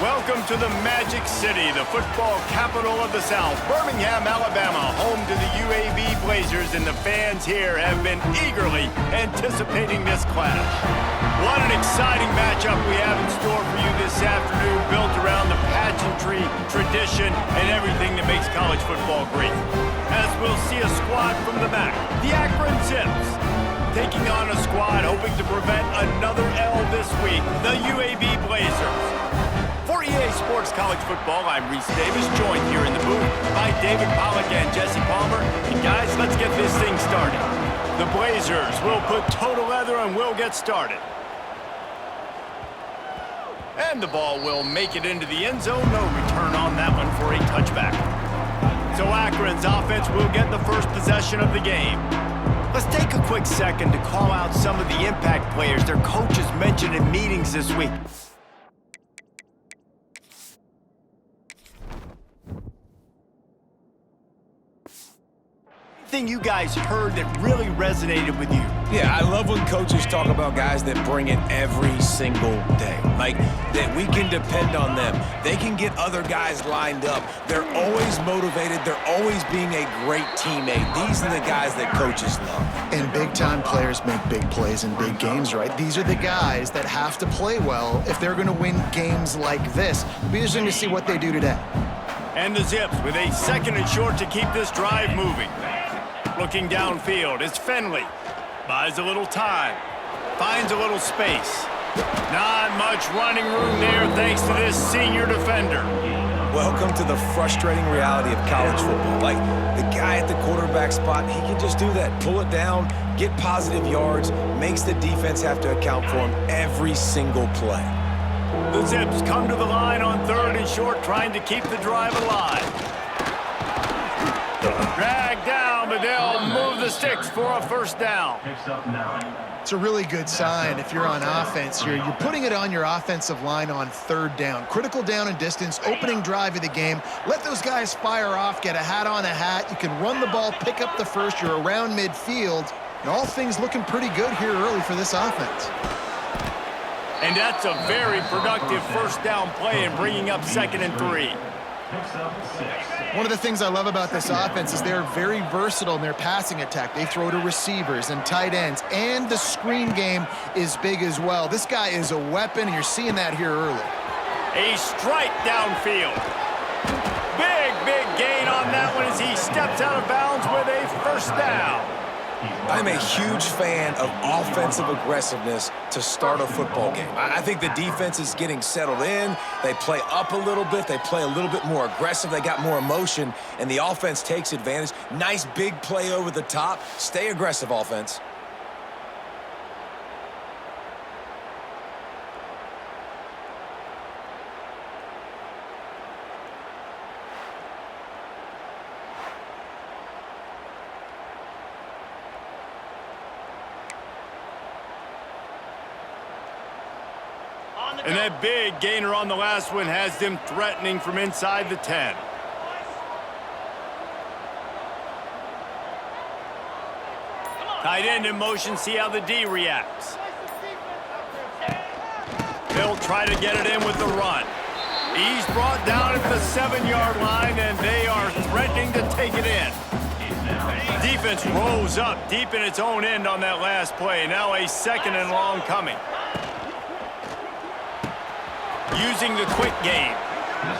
Welcome to the Magic City, the football capital of the South, Birmingham, Alabama, home to the UAB Blazers, and the fans here have been eagerly anticipating this clash. What an exciting matchup we have in store for you this afternoon, built around the pageantry, tradition, and everything that makes college football great. As we'll see a squad from the MAC, the Akron Zips, taking on a squad hoping to prevent another L this week, the UAB Blazers. For EA Sports College Football, I'm Reese Davis, joined here in the booth by David Pollack and Jesse Palmer. And guys, let's get this thing started. The Blazers will put total leather and we'll get started. And the ball will make it into the end zone. No return on that one for a touchback. So Akron's offense will get the first possession of the game. Let's take a quick second to call out some of the impact players their coaches mentioned in meetings this week. Thing you guys heard that really resonated with you? Yeah, I love when coaches talk about guys that bring it every single day. Like, that we can depend on them. They can get other guys lined up. They're always motivated. They're always being a great teammate. These are the guys that coaches love. And big-time players make big plays in big games, right? These are the guys that have to play well if they're going to win games like this. It'll be interesting to see what they do today. And the Zips with a second and short to keep this drive moving. Looking downfield, it's Finley. Buys a little time. Finds a little space. Not much running room there thanks to this senior defender. Welcome to the frustrating reality of college football. Like, the guy at the quarterback spot, he can just do that. Pull it down, get positive yards, makes the defense have to account for him every single play. The Zips come to the line on third and short, trying to keep the drive alive. Drag down, but they'll move the sticks for a first down. It's a really good sign if you're on offense here. You're putting it on your offensive line on third down. Critical down and distance, opening drive of the game. Let those guys fire off, get a hat on a hat. You can run the ball, pick up the first. You're around midfield. And all things looking pretty good here early for this offense. And that's a very productive first down play and bringing up 2nd and 3. One of the things I love about this offense is they're very versatile in their passing attack. They throw to receivers and tight ends, and the screen game is big as well. This guy is a weapon, and you're seeing that here early. A strike downfield. Big gain on that one as he steps out of bounds with a first down. I'm a huge fan of offensive aggressiveness to start a football game. I think the defense is getting settled in. They play up a little bit. They play a little bit more aggressive. They got more emotion, and the offense takes advantage. Nice big play over the top. Stay aggressive, offense. And that big gainer on the last one has them threatening from inside the 10. Tight end in motion, see how the D reacts. They'll try to get it in with the run. He's brought down at the 7-yard line, and they are threatening to take it in. Defense rose up deep in its own end on that last play. Now a 2nd and long coming. Using the quick game.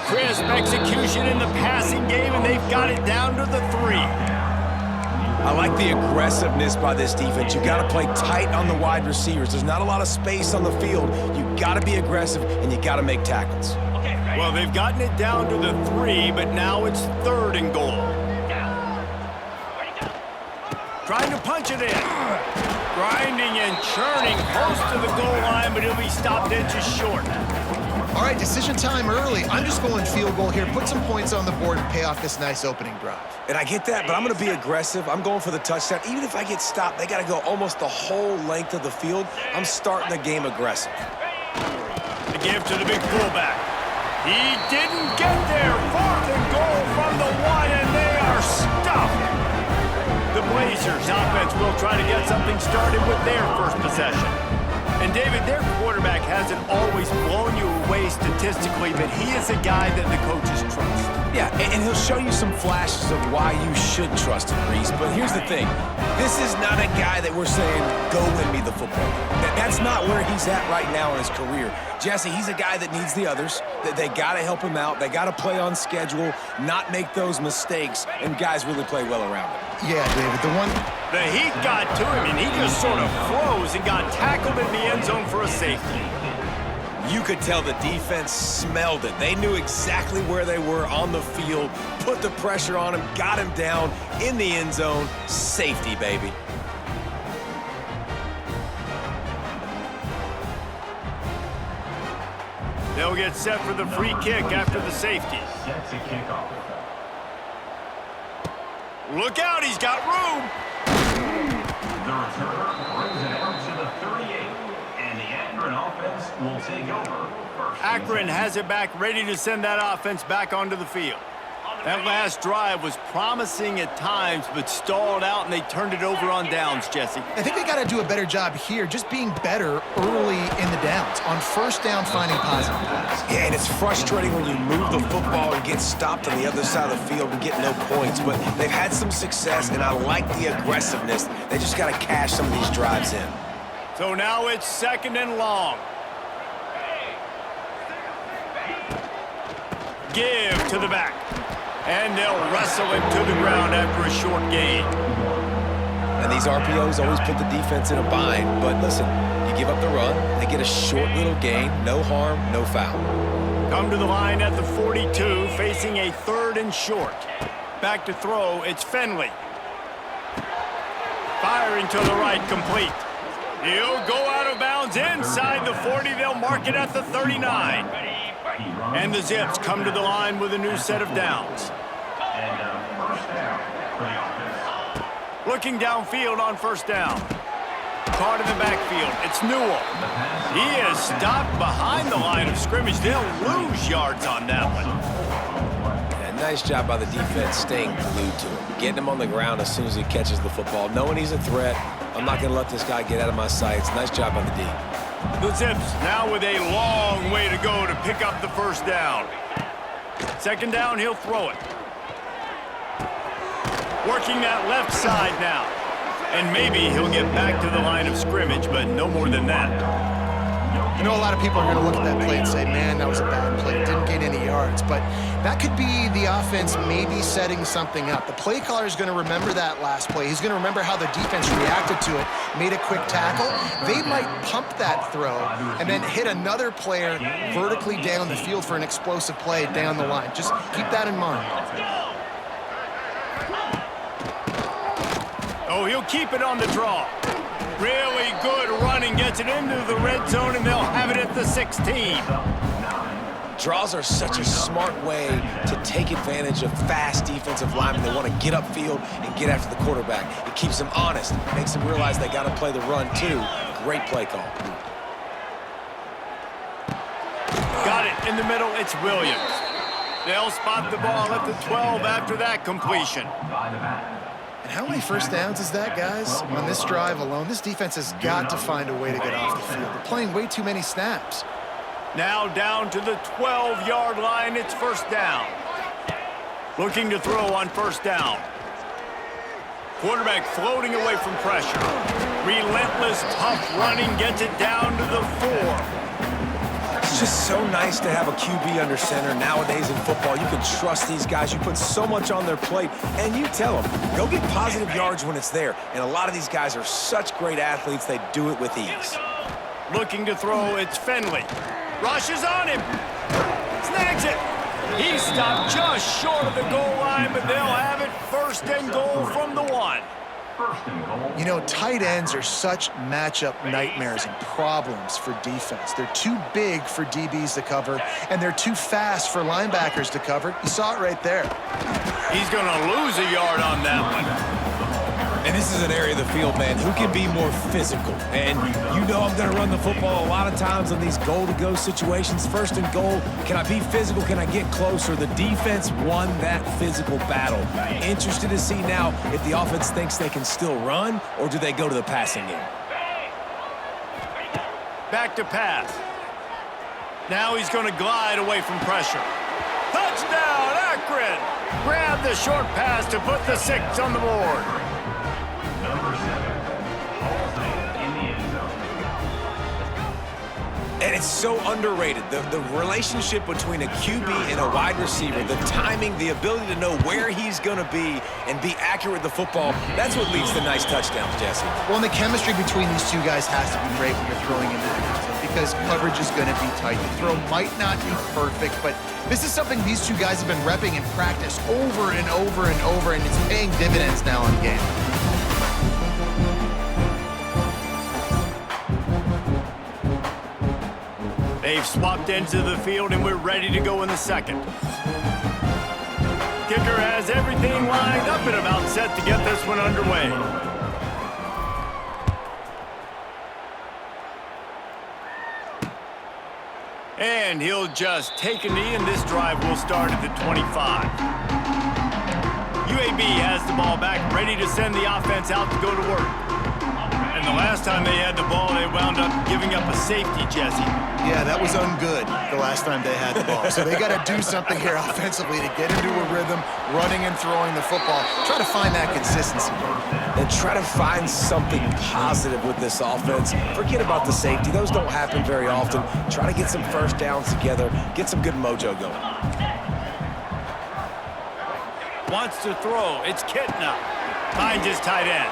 Crisp execution in the passing game, and they've got it down to the 3. I like the aggressiveness by this defense. You got to play tight on the wide receivers. There's not a lot of space on the field. You got to be aggressive, and you got to make tackles. Well, they've gotten it down to the 3, but now it's 3rd and goal. Trying to punch it in. Grinding and churning close to the goal line, but he'll be stopped inches short. All right, decision time early. I'm just going field goal here. Put some points on the board and pay off this nice opening drive. And I get that, but I'm going to be aggressive. I'm going for the touchdown. Even if I get stopped, they got to go almost the whole length of the field. I'm starting the game aggressive. The give to the big fullback. He didn't get there. 4th and goal from the 1, and they are stopped. The Blazers offense will try to get something started with their first possession. And David, their quarterback hasn't always blown you way statistically, but he is a guy that the coaches trust. Yeah, and he'll show you some flashes of why you should trust him, Reese. But here's the thing. This is not a guy that we're saying, go win me the football. That's not where he's at right now in his career. Jesse, he's a guy that needs the others. They got to help him out. They got to play on schedule, not make those mistakes, and guys really play well around him. Yeah, David, The heat got to him, and he just sort of froze and got tackled in the end zone for a safety. You could tell the defense smelled it. They knew exactly where they were on the field, put the pressure on him, got him down in the end zone. Safety, baby. They'll get set for the free kick after the safety. Look out, he's got room. The returner brings it out to the 38, and the Akron offense will take over. Akron has it back, ready to send that offense back onto the field. That last drive was promising at times, but stalled out, and they turned it over on downs, Jesse. I think they got to do a better job here, just being better early in the downs. On first down, finding positive pass. Yeah, and it's frustrating when you move the football and get stopped on the other side of the field and get no points. But they've had some success, and I like the aggressiveness. They just got to cash some of these drives in. So now it's 2nd and long. Give to the back. And they'll wrestle him to the ground after a short gain. And these RPOs always put the defense in a bind. But listen, you give up the run, they get a short little gain, no harm, no foul. Come to the line at the 42, facing a 3rd and short. Back to throw, it's Finley. Firing to the right, complete. He'll go out of bounds inside the 40. They'll mark it at the 39. And the Zips come to the line with a new set of downs. Looking downfield on first down. Caught in the backfield. It's Newell. He is stopped behind the line of scrimmage. They'll lose yards on that one. And nice job by the defense staying glued to him. Getting him on the ground as soon as he catches the football. Knowing he's a threat. I'm not going to let this guy get out of my sights. Nice job by the D. The Zips now with a long way to go to pick up the first down. 2nd down, he'll throw it. Working that left side now. And maybe he'll get back to the line of scrimmage, but no more than that. I know a lot of people are going to look at that play and say, man, that was a bad play. Didn't gain any yards. But that could be the offense maybe setting something up. The play caller is going to remember that last play. He's going to remember how the defense reacted to it, made a quick tackle. They might pump that throw and then hit another player vertically down the field for an explosive play down the line. Just keep that in mind. Oh, he'll keep it on the draw. Really good running, gets it into the red zone, and they'll have it at the 16. Draws are such a smart way to take advantage of fast defensive linemen. They want to get upfield and get after the quarterback. It keeps them honest, makes them realize they got to play the run too. Great play call. Got it in the middle, it's Williams. They'll spot the ball at the 12 after that completion. And how many first downs is that, guys? On this drive alone, this defense has got to find a way to get off the field. They're playing way too many snaps. Now down to the 12-yard line, it's first down. Looking to throw on first down. Quarterback floating away from pressure. Relentless, tough running, gets it down to the 4. It's just so nice to have a QB under center nowadays in football. You can trust these guys. You put so much on their plate, and you tell them, go get positive yards when it's there. And a lot of these guys are such great athletes, they do it with ease. Looking to throw, it's Finley. Rushes on him. Snags it. He stopped just short of the goal line, but they'll have it 1st and goal from the 1. You know, tight ends are such matchup nightmares and problems for defense. They're too big for DBs to cover, and they're too fast for linebackers to cover. You saw it right there. He's going to lose a yard on that one. And this is an area of the field, man, who can be more physical. And you know I'm going to run the football a lot of times in these goal-to-go situations. 1st and goal, can I be physical? Can I get closer? The defense won that physical battle. Interested to see now if the offense thinks they can still run, or do they go to the passing game? Back to pass. Now he's going to glide away from pressure. Touchdown, Akron! Grab the short pass to put the 6 on the board. Number 7, hauls in the end zone. And it's so underrated. The relationship between a QB and a wide receiver, the timing, the ability to know where he's going to be and be accurate with the football, that's what leads to nice touchdowns, Jesse. Well, and the chemistry between these two guys has to be great when you're throwing into the end zone because coverage is going to be tight. The throw might not be perfect, but this is something these two guys have been repping in practice over and over and over, and it's paying dividends now in game. They've swapped ends of the field, and we're ready to go in the second. Kicker has everything lined up and about set to get this one underway. And he'll just take a knee, and this drive will start at the 25. UAB has the ball back, ready to send the offense out to go to work. And the last time they had the ball, they wound up giving up a safety, Jesse. Yeah, that was ungood the last time they had the ball. So they got to do something here offensively to get into a rhythm, running and throwing the football. Try to find that consistency. And try to find something positive with this offense. Forget about the safety. Those don't happen very often. Try to get some first downs together, get some good mojo going. Wants to throw. It's Kitna. Finds his tight end.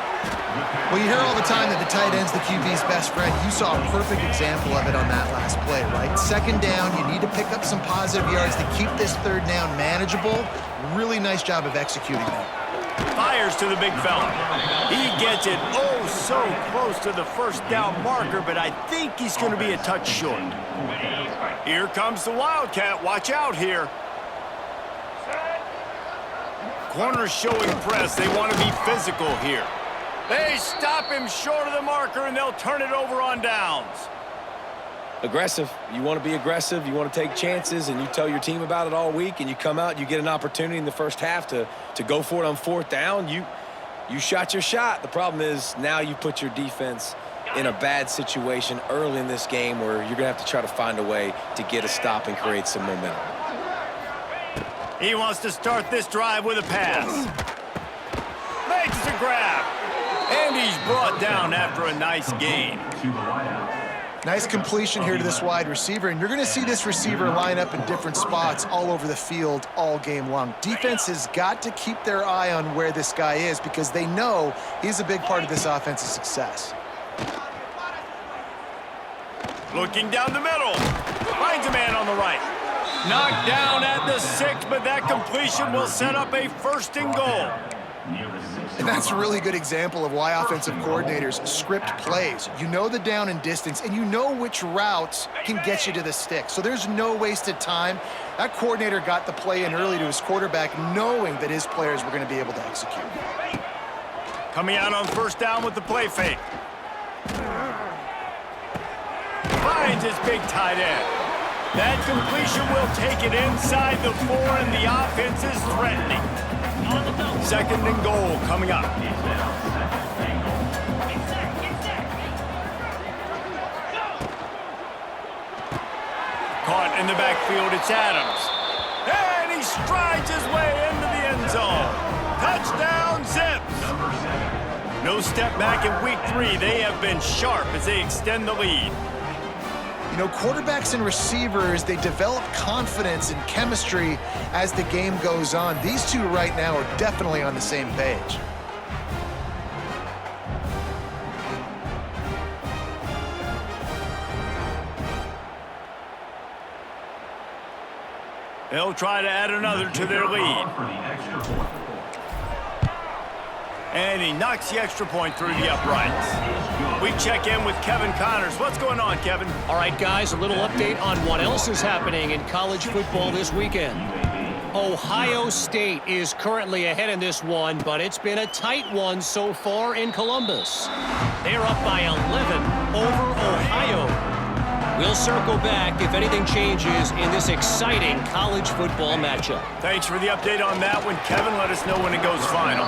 Well, you hear all the time that the tight end's the QB's best friend. You saw a perfect example of it on that last play, right? Second down, you need to pick up some positive yards to keep this third down manageable. Really nice job of executing that. Fires to the big fella. He gets it oh so close to the first down marker, but I think he's going to be a touch short. Here comes the Wildcat. Watch out here. Corners showing press. They want to be physical here. They stop him short of the marker, and they'll turn it over on downs. Aggressive. You want to be aggressive. You want to take chances, and you tell your team about it all week, and you come out, you get an opportunity in the first half to go for it on fourth down. You shot your shot. The problem is now you put your defense in a bad situation early in this game where you're going to have to try to find a way to get a stop and create some momentum. He wants to start this drive with a pass. Makes the grab. And he's brought down after a nice gain. Nice completion here to this wide receiver, and you're going to see this receiver line up in different spots all over the field all game long. Defense has got to keep their eye on where this guy is because they know he's a big part of this offense's success. Looking down the middle. Finds a man on the right. Knocked down at the 6, but that completion will set up a 1st and goal. And that's a really good example of why offensive coordinators script plays. You know the down and distance, and you know which routes can get you to the stick. So there's no wasted time. That coordinator got the play in early to his quarterback, knowing that his players were going to be able to execute. Coming out on 1st down with the play fake. Finds his big tight end. That completion will take it inside the 4, and the offense is threatening. 2nd and goal coming up. Caught in the backfield, it's Adams. And he strides his way into the end zone. Touchdown, Zips. No step back in week 3. They have been sharp as they extend the lead. You know, quarterbacks and receivers, they develop confidence and chemistry as the game goes on. These two right now are definitely on the same page. They'll try to add another to their lead. And he knocks the extra point through the uprights. We check in with Kevin Connors. What's going on, Kevin? All right, guys, a little update on what else is happening in college football this weekend. Ohio State is currently ahead in this one, but it's been a tight one so far in Columbus. They're up by 11 over Ohio. We'll circle back if anything changes in this exciting college football matchup. Thanks for the update on that one, Kevin. Let us know when it goes final.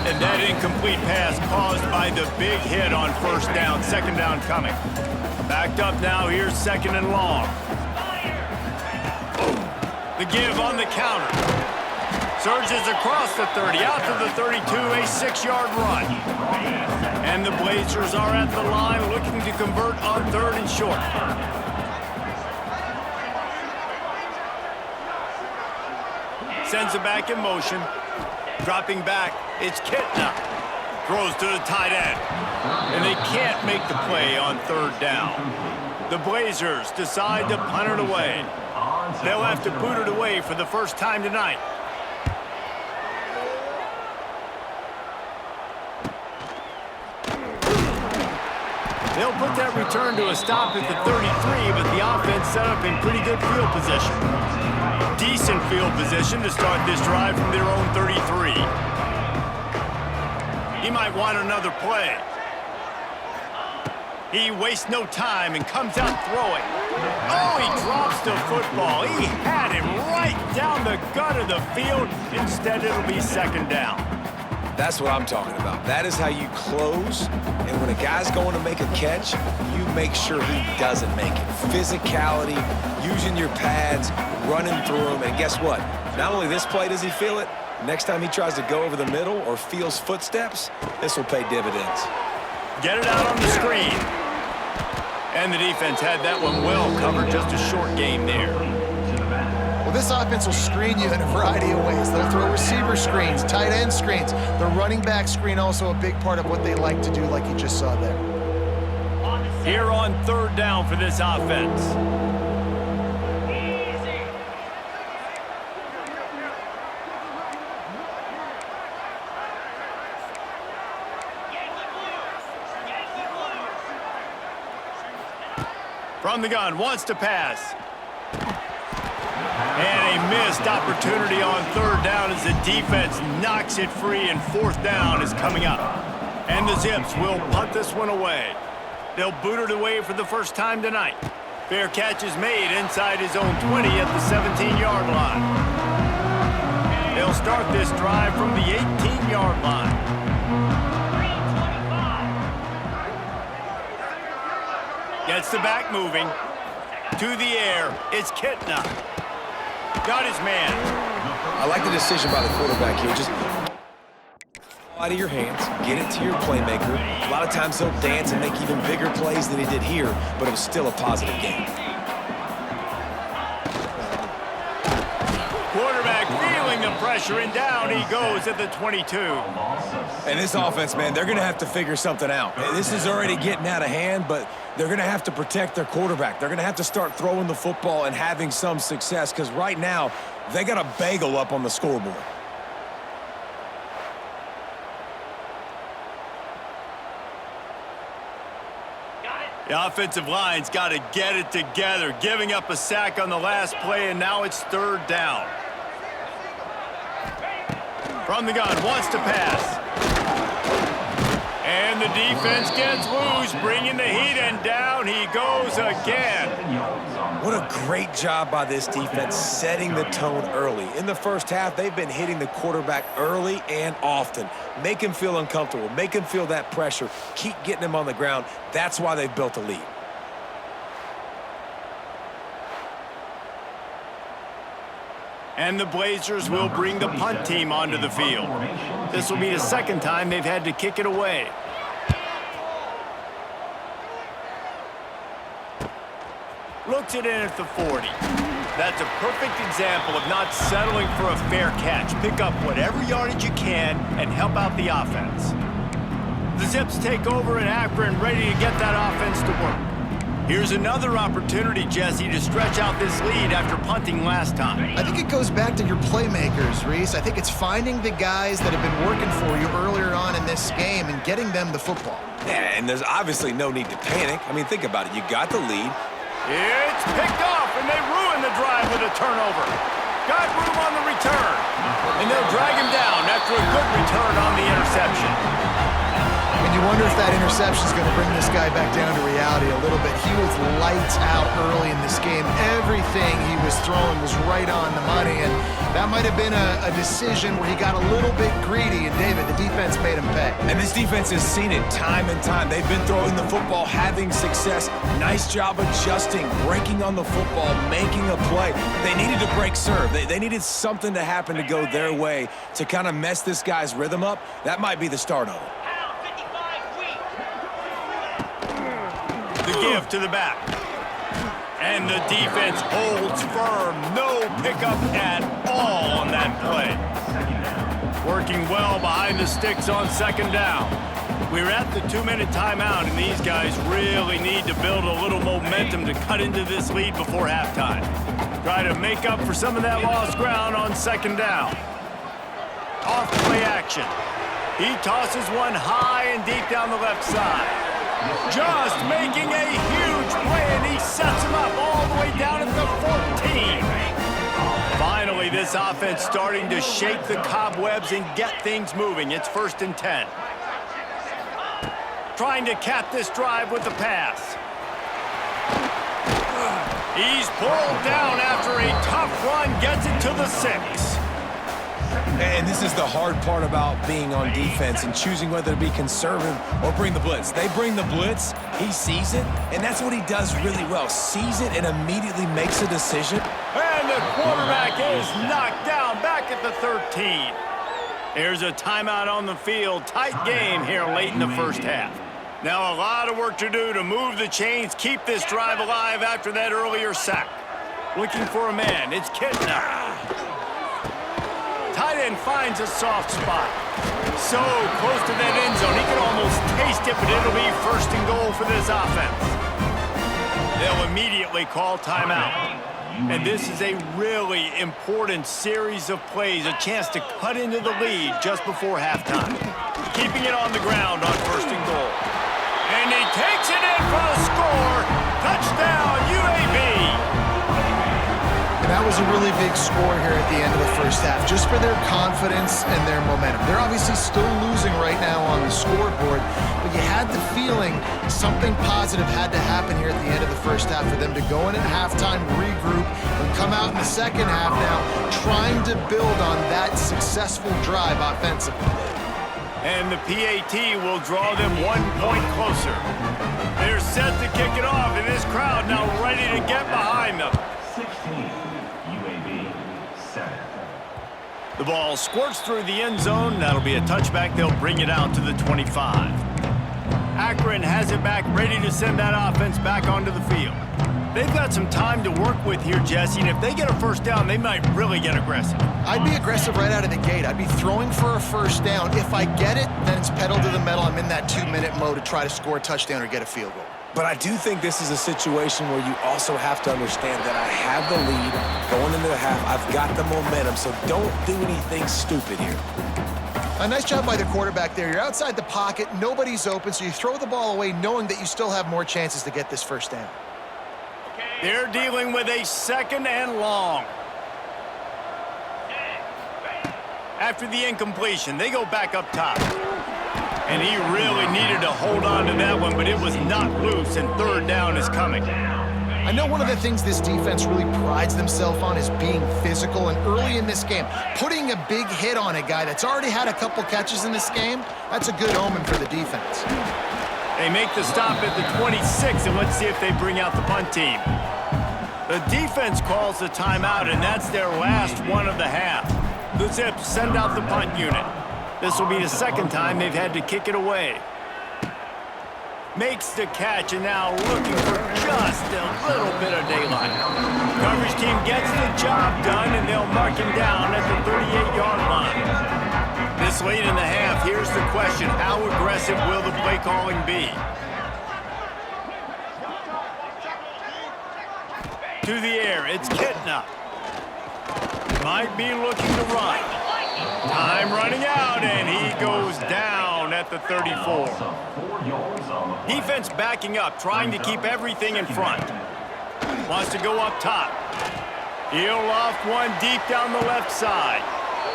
And that incomplete pass caused by the big hit on 1st down. 2nd down coming. Backed up now. Here's 2nd and long. The give on the counter. Surges across the 30, out to the 32, a 6-yard run. And the Blazers are at the line looking to convert on 3rd and short. Sends it back in motion. Dropping back, it's Kitna. Throws to the tight end. And they can't make the play on 3rd down. The Blazers decide to punt it away. They'll have to boot it away for the first time tonight. They'll put that return to a stop at the 33, but the offense set up in pretty good field position. Decent field position to start this drive from their own 33. He might want another play. He wastes no time and comes out throwing. Oh, he drops the football. He had him right down the gut of the field. Instead, it'll be 2nd down. That's what I'm talking about. That is how you close. And when a guy's going to make a catch, you make sure he doesn't make it. Physicality, using your pads, running through them. And guess what? Not only this play does he feel it, next time he tries to go over the middle or feels footsteps, this will pay dividends. Get it out on the screen. And the defense had that one well covered. Just a short game there. Well, this offense will screen you in a variety of ways. They'll throw receiver screens, tight end screens. The running back screen also a big part of what they like to do, like you just saw there. Here on 3rd down for this offense. From the gun, wants to pass. And a missed opportunity on 3rd down as the defense knocks it free, and 4th down is coming up. And the Zips will punt this one away. They'll boot it away for the first time tonight. Fair catch is made inside his own 20 at the 17-yard line. They'll start this drive from the 18-yard line. Gets the back moving. To the air, it's Kitna. Got his man. I like the decision by the quarterback here. Just out of your hands, get it to your playmaker. A lot of times he'll dance and make even bigger plays than he did here, but it was still a positive game. Quarterback feeling the pressure, and down he goes at the 22. And this offense, man, they're going to have to figure something out. This is already getting out of hand, but they're going to have to protect their quarterback. They're going to have to start throwing the football and having some success, because right now they got a bagel up on the scoreboard. The offensive line's got to get it together, giving up a sack on the last play, and now it's 3rd down. From the gun, wants to pass. And the defense gets loose, bringing the heat, and down he goes again. What a great job by this defense setting the tone early. In the first half, they've been hitting the quarterback early and often. Make him feel uncomfortable. Make him feel that pressure. Keep getting him on the ground. That's why they've built a lead. And the Blazers will bring the punt team onto the field. This will be the 2nd time they've had to kick it away. Looks it in at the 40. That's a perfect example of not settling for a fair catch. Pick up whatever yardage you can and help out the offense. The Zips take over in Akron, ready to get that offense to work. Here's another opportunity, Jesse, to stretch out this lead after punting last time. I think it goes back to your playmakers, Reese. I think it's finding the guys that have been working for you earlier on in this game and getting them the football. Yeah, and there's obviously no need to panic. I mean, think about it. You got the lead. It's picked off, and they ruin the drive with a turnover. Got room on the return, and they'll drag him down after a good return on the interception. When you you wonder if that interception is going to bring this guy back down to reality a little bit. He was lights out early in this game. Everything he was throwing was right on the money, and that might have been a decision where he got a little bit greedy, and David, the defense made him pay. And this defense has seen it time and time. They've been throwing the football, having success. Nice job adjusting, breaking on the football, making a play. They needed to break serve. They needed something to happen to go their way to kind of mess this guy's rhythm up. That might be the start of it. The give to the back. And the defense holds firm. No pickup at all on that play. Working well behind the sticks on second down. We're at the 2-minute timeout, and these guys really need to build a little momentum to cut into this lead before halftime. Try to make up for some of that lost ground on second down. Off play action. He tosses one high and deep down the left side. Just making a huge play, and he sets him up all the way down at the 14. Finally, this offense starting to shake the cobwebs and get things moving. It's 1st and 10. Trying to cap this drive with the pass. He's pulled down after a tough run, gets it to the 6. And this is the hard part about being on defense and choosing whether to be conservative or bring the blitz. They bring the blitz, he sees it, and that's what he does really well. Sees it and immediately makes a decision. And the quarterback is knocked down back at the 13. There's a timeout on the field. Tight game here late in the first half. Now a lot of work to do to move the chains, keep this drive alive after that earlier sack. Looking for a man. It's Kitna. Tight end finds a soft spot. So close to that end zone, he can almost taste it, but it'll be 1st and goal for this offense. They'll immediately call timeout. And this is a really important series of plays, a chance to cut into the lead just before halftime. Keeping it on the ground on 1st and goal. And he takes it in for the score. Touchdown, UAB. And that was a really big score here at the end of the first half, just for their confidence and their momentum. They're obviously still losing right now on the scoreboard, but you had the feeling something positive had to happen here at the end of the first half for them to go in at halftime, regroup, and come out in the second half now trying to build on that successful drive offensively. And the PAT will draw them 1 point closer. They're set to kick it off, and this crowd now ready to get behind them. 16. The ball squirts through the end zone. That'll be a touchback. They'll bring it out to the 25. Akron has it back, ready to send that offense back onto the field. They've got some time to work with here, Jesse, and if they get a first down, they might really get aggressive. I'd be aggressive right out of the gate. I'd be throwing for a first down. If I get it, then it's pedal to the metal. I'm in that 2-minute mode to try to score a touchdown or get a field goal. But I do think this is a situation where you also have to understand that I have the lead going into the half. I've got the momentum, so don't do anything stupid here. A nice job by the quarterback there. You're outside the pocket, nobody's open, so you throw the ball away knowing that you still have more chances to get this first down. They're dealing with a 2nd and long. After the incompletion, they go back up top. And he really needed to hold on to that one, but it was not loose, and 3rd down is coming. I know one of the things this defense really prides themselves on is being physical, and early in this game, putting a big hit on a guy that's already had a couple catches in this game, that's a good omen for the defense. They make the stop at the 26, and let's see if they bring out the punt team. The defense calls the timeout, and that's their last one of the half. The Zips send out the punt unit. This will be the 2nd time they've had to kick it away. Makes the catch, and now looking for just a little bit of daylight. Coverage team gets the job done, and they'll mark him down at the 38-yard line. This late in the half, here's the question. How aggressive will the play calling be? To the air, it's Kitna. Might be looking to run. Time running out, and he goes down at the 34. Defense backing up, trying to keep everything in front. Wants to go up top. He'll loft one deep down the left side.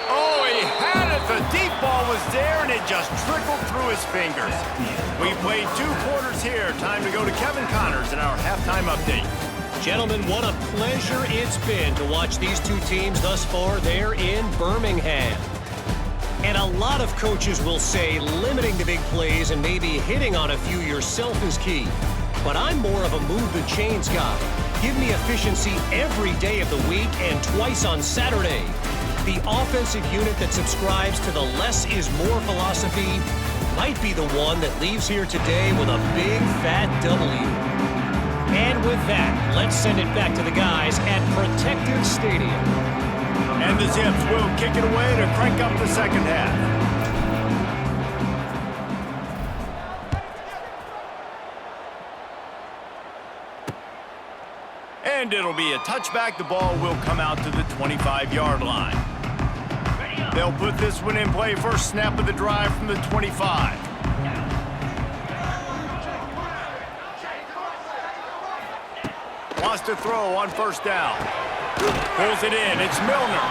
Oh, he had it. The deep ball was there, and it just trickled through his fingers. We played 2 quarters here. Time to go to Kevin Connors in our halftime update. Gentlemen, what a pleasure it's been to watch these two teams thus far there in Birmingham. And a lot of coaches will say limiting the big plays and maybe hitting on a few yourself is key. But I'm more of a move the chains guy. Give me efficiency every day of the week and twice on Saturday. The offensive unit that subscribes to the less is more philosophy might be the one that leaves here today with a big fat W. And with that, let's send it back to the guys at Protective Stadium. And the Zips will kick it away to crank up the second half. And it'll be a touchback. The ball will come out to the 25-yard line. They'll put this one in play. First snap of the drive from the 25. Wants to throw on first down. Pulls it in. It's Milner.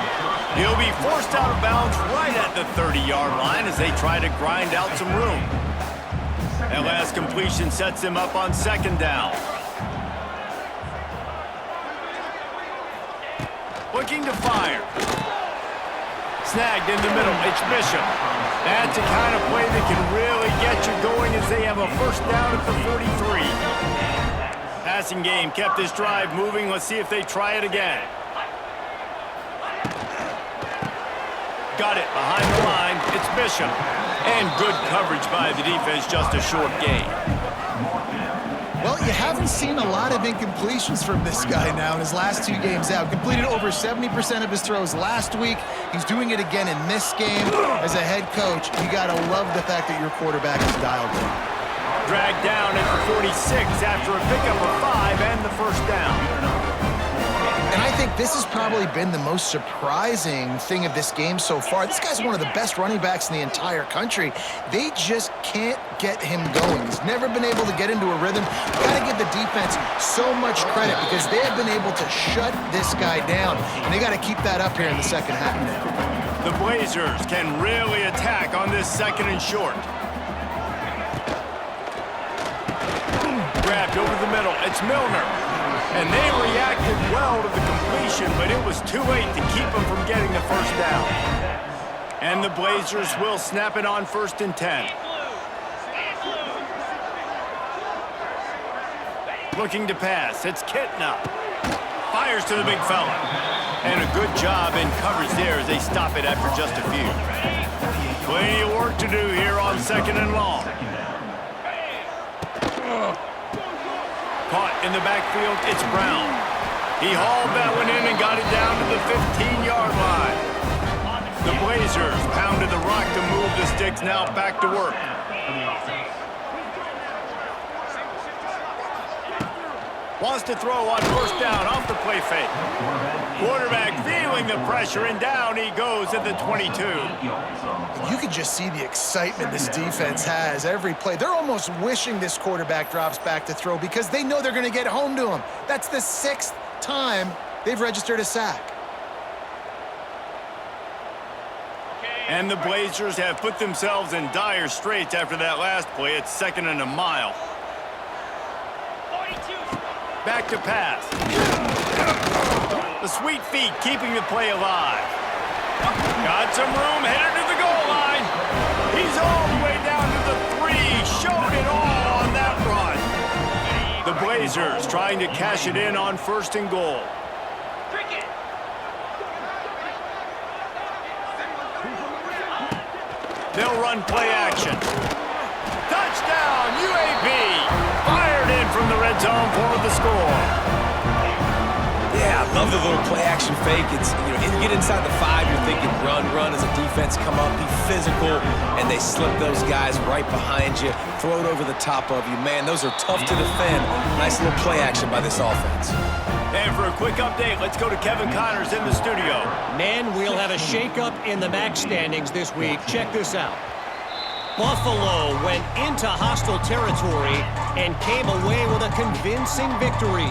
He'll be forced out of bounds right at the 30-yard line as they try to grind out some room. That last completion sets him up on second down. Looking to fire. Snagged in the middle. It's Bishop. That's the kind of play that can really get you going as they have a first down at the 43. Passing game kept this drive moving. Let's see if they try it again. Got it behind the line. It's Bishop. And good coverage by the defense, just a short gain. Well, you haven't seen a lot of incompletions from this guy now in his last 2 games out. Completed over 70% of his throws last week. He's doing it again in this game. As a head coach, you got to love the fact that your quarterback is dialed in. Dragged down at the 46 after a pickup of 5 and the first down. And I think this has probably been the most surprising thing of this game so far. This guy's one of the best running backs in the entire country. They just can't get him going. He's never been able to get into a rhythm. Got to give the defense so much credit because they have been able to shut this guy down. And they got to keep that up here in the second half. The Blazers can really attack on this second and short. Grabbed over the middle. It's Milner. And they reacted well to the completion, but it was too late to keep them from getting the first down. And the Blazers will snap it on first and 10. Looking to pass. It's Kitna. Fires to the big fella. And a good job in coverage there as they stop it after just a few. Plenty of work to do here on second and long. Caught in the backfield, it's Brown. He hauled that one in and got it down to the 15-yard line. The Blazers pounded the rock to move the sticks, now back to work. Wants to throw on first down off the play fake. Quarterback feeling the pressure, and down he goes at the 22. You can just see the excitement this defense has every play. They're almost wishing this quarterback drops back to throw because they know they're going to get home to him. That's the 6th time they've registered a sack. And the Blazers have put themselves in dire straits after that last play. It's second and a mile. Back to pass. The sweet feet keeping the play alive. Got some room, headed to the goal line. He's all the way down to the 3. Showed it all on that run. The Blazers trying to cash it in on first and goal. They'll run play action. Touchdown, UAB. Fired in from the red zone for the score. Yeah, I love the little play action fake. It's, you get inside the 5, you're thinking run as a defense, come up, be physical, and they slip those guys right behind you, throw it over the top of you. Man, those are tough to defend. Nice little play action by this offense. And for a quick update, let's go to Kevin Connors in the studio. Men, we'll have a shakeup in the MAC standings this week. Check this out. Buffalo went into hostile territory and came away with a convincing victory.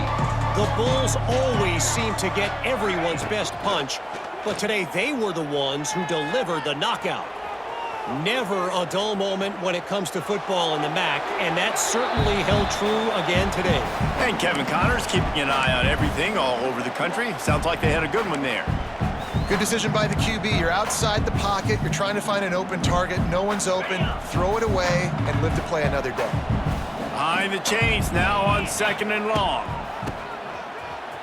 The Bulls always seem to get everyone's best punch, But today they were the ones who delivered the knockout. Never a dull moment when it comes to football in the MAC, and that certainly held true again today. And Kevin Connors keeping an eye on everything all over the country. Sounds like they had a good one there. Good decision by the QB. You're outside the pocket. You're trying to find an open target. No one's open. Throw it away and live to play another day. Behind the chains now on 2nd and long.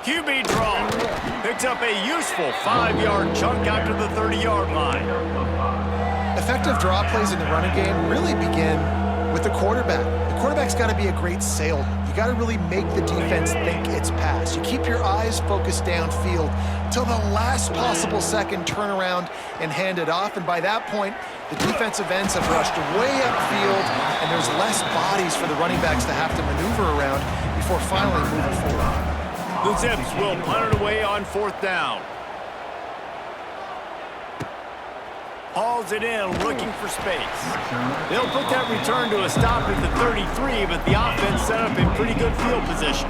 QB draw. Picks up a useful 5-yard chunk out to the 30-yard line. Effective draw plays in the running game really begin with the quarterback. The quarterback's got to be a great salesman. You got to really make the defense think it's pass. You keep your eyes focused downfield till the last possible second, turn around and hand it off. And by that point, the defensive ends have rushed way upfield, and there's less bodies for the running backs to have to maneuver around before finally moving forward. The Zips will punt it away on 4th down. Hauls it in, looking for space. They'll put that return to a stop at the 33, but the offense set up in pretty good field position.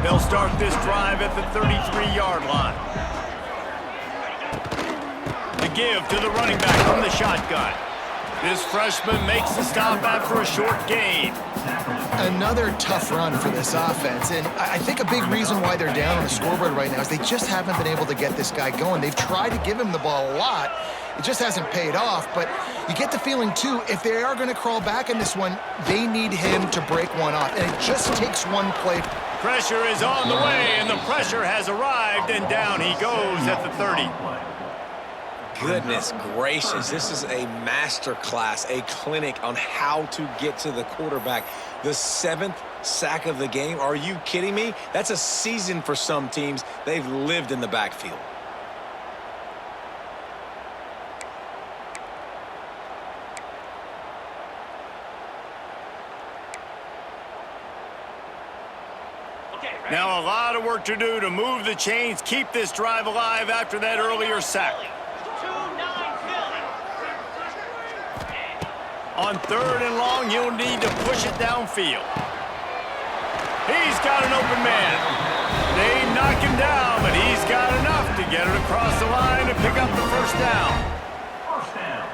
They'll start this drive at the 33-yard line. The give to the running back from the shotgun. This freshman makes the stop after a short gain. Another tough run for this offense, and I think a big reason why they're down on the scoreboard right now is they just haven't been able to get this guy going. They've tried to give him the ball a lot. It just hasn't paid off, but you get the feeling, too, if they are going to crawl back in this one, they need him to break one off, and it just takes one play. Pressure is on the way, and the pressure has arrived, and down he goes at the 30. Goodness gracious, this is a master class, a clinic on how to get to the quarterback. The 7th sack of the game. Are you kidding me? That's a season for some teams. They've lived in the backfield. Now a lot of work to do to move the chains, keep this drive alive after that earlier sack. On 3rd and long, he'll need to push it downfield. He's got an open man. They knock him down, but he's got enough to get it across the line and pick up the 1st down.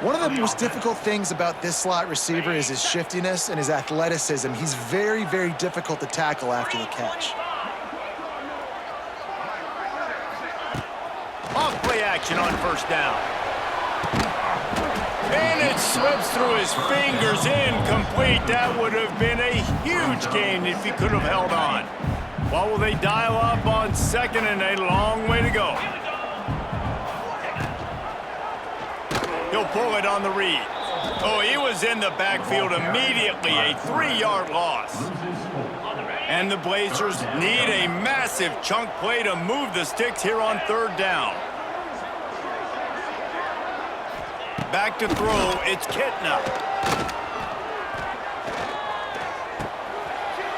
One of the most difficult things about this slot receiver is his shiftiness and his athleticism. He's very, very difficult to tackle after the catch. Off play action on 1st down. And it slips through his fingers, incomplete. That would have been a huge gain if he could have held on. What will they dial up on 2nd and a long way to go? He'll pull it on the read. Oh, he was in the backfield immediately, a 3-yard loss. And the Blazers need a massive chunk play to move the sticks here on 3rd down. Back to throw, it's Kitna.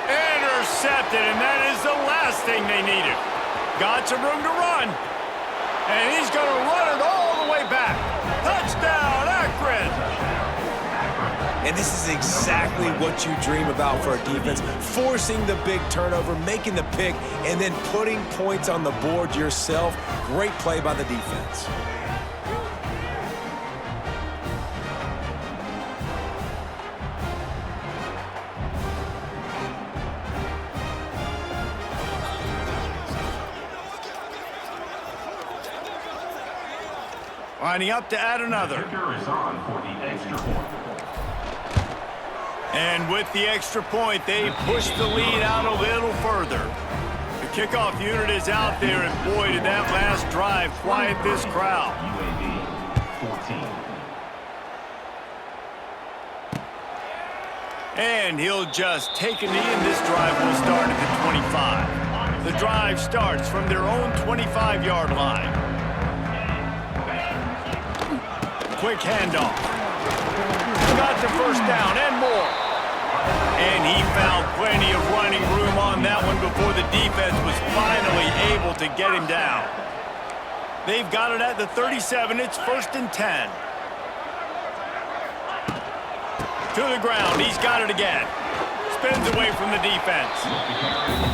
Intercepted, and that is the last thing they needed. Got some room to run. And he's going to run it all the way back. Touchdown, Akron! And this is exactly what you dream about for a defense. Forcing the big turnover, making the pick, and then putting points on the board yourself. Great play by the defense. Lining up to add another. And with the extra point, they push the lead out a little further. The kickoff unit is out there, and boy, did that last drive quiet this crowd. UAB 14. And he'll just take a knee, and this drive will start at the 25. The drive starts from their own 25-yard line. Quick handoff. Got the 1st down and more. And he found plenty of running room on that one before the defense was finally able to get him down. They've got it at the 37. It's 1st and 10. To the ground. He's got it again. spins away from the defense.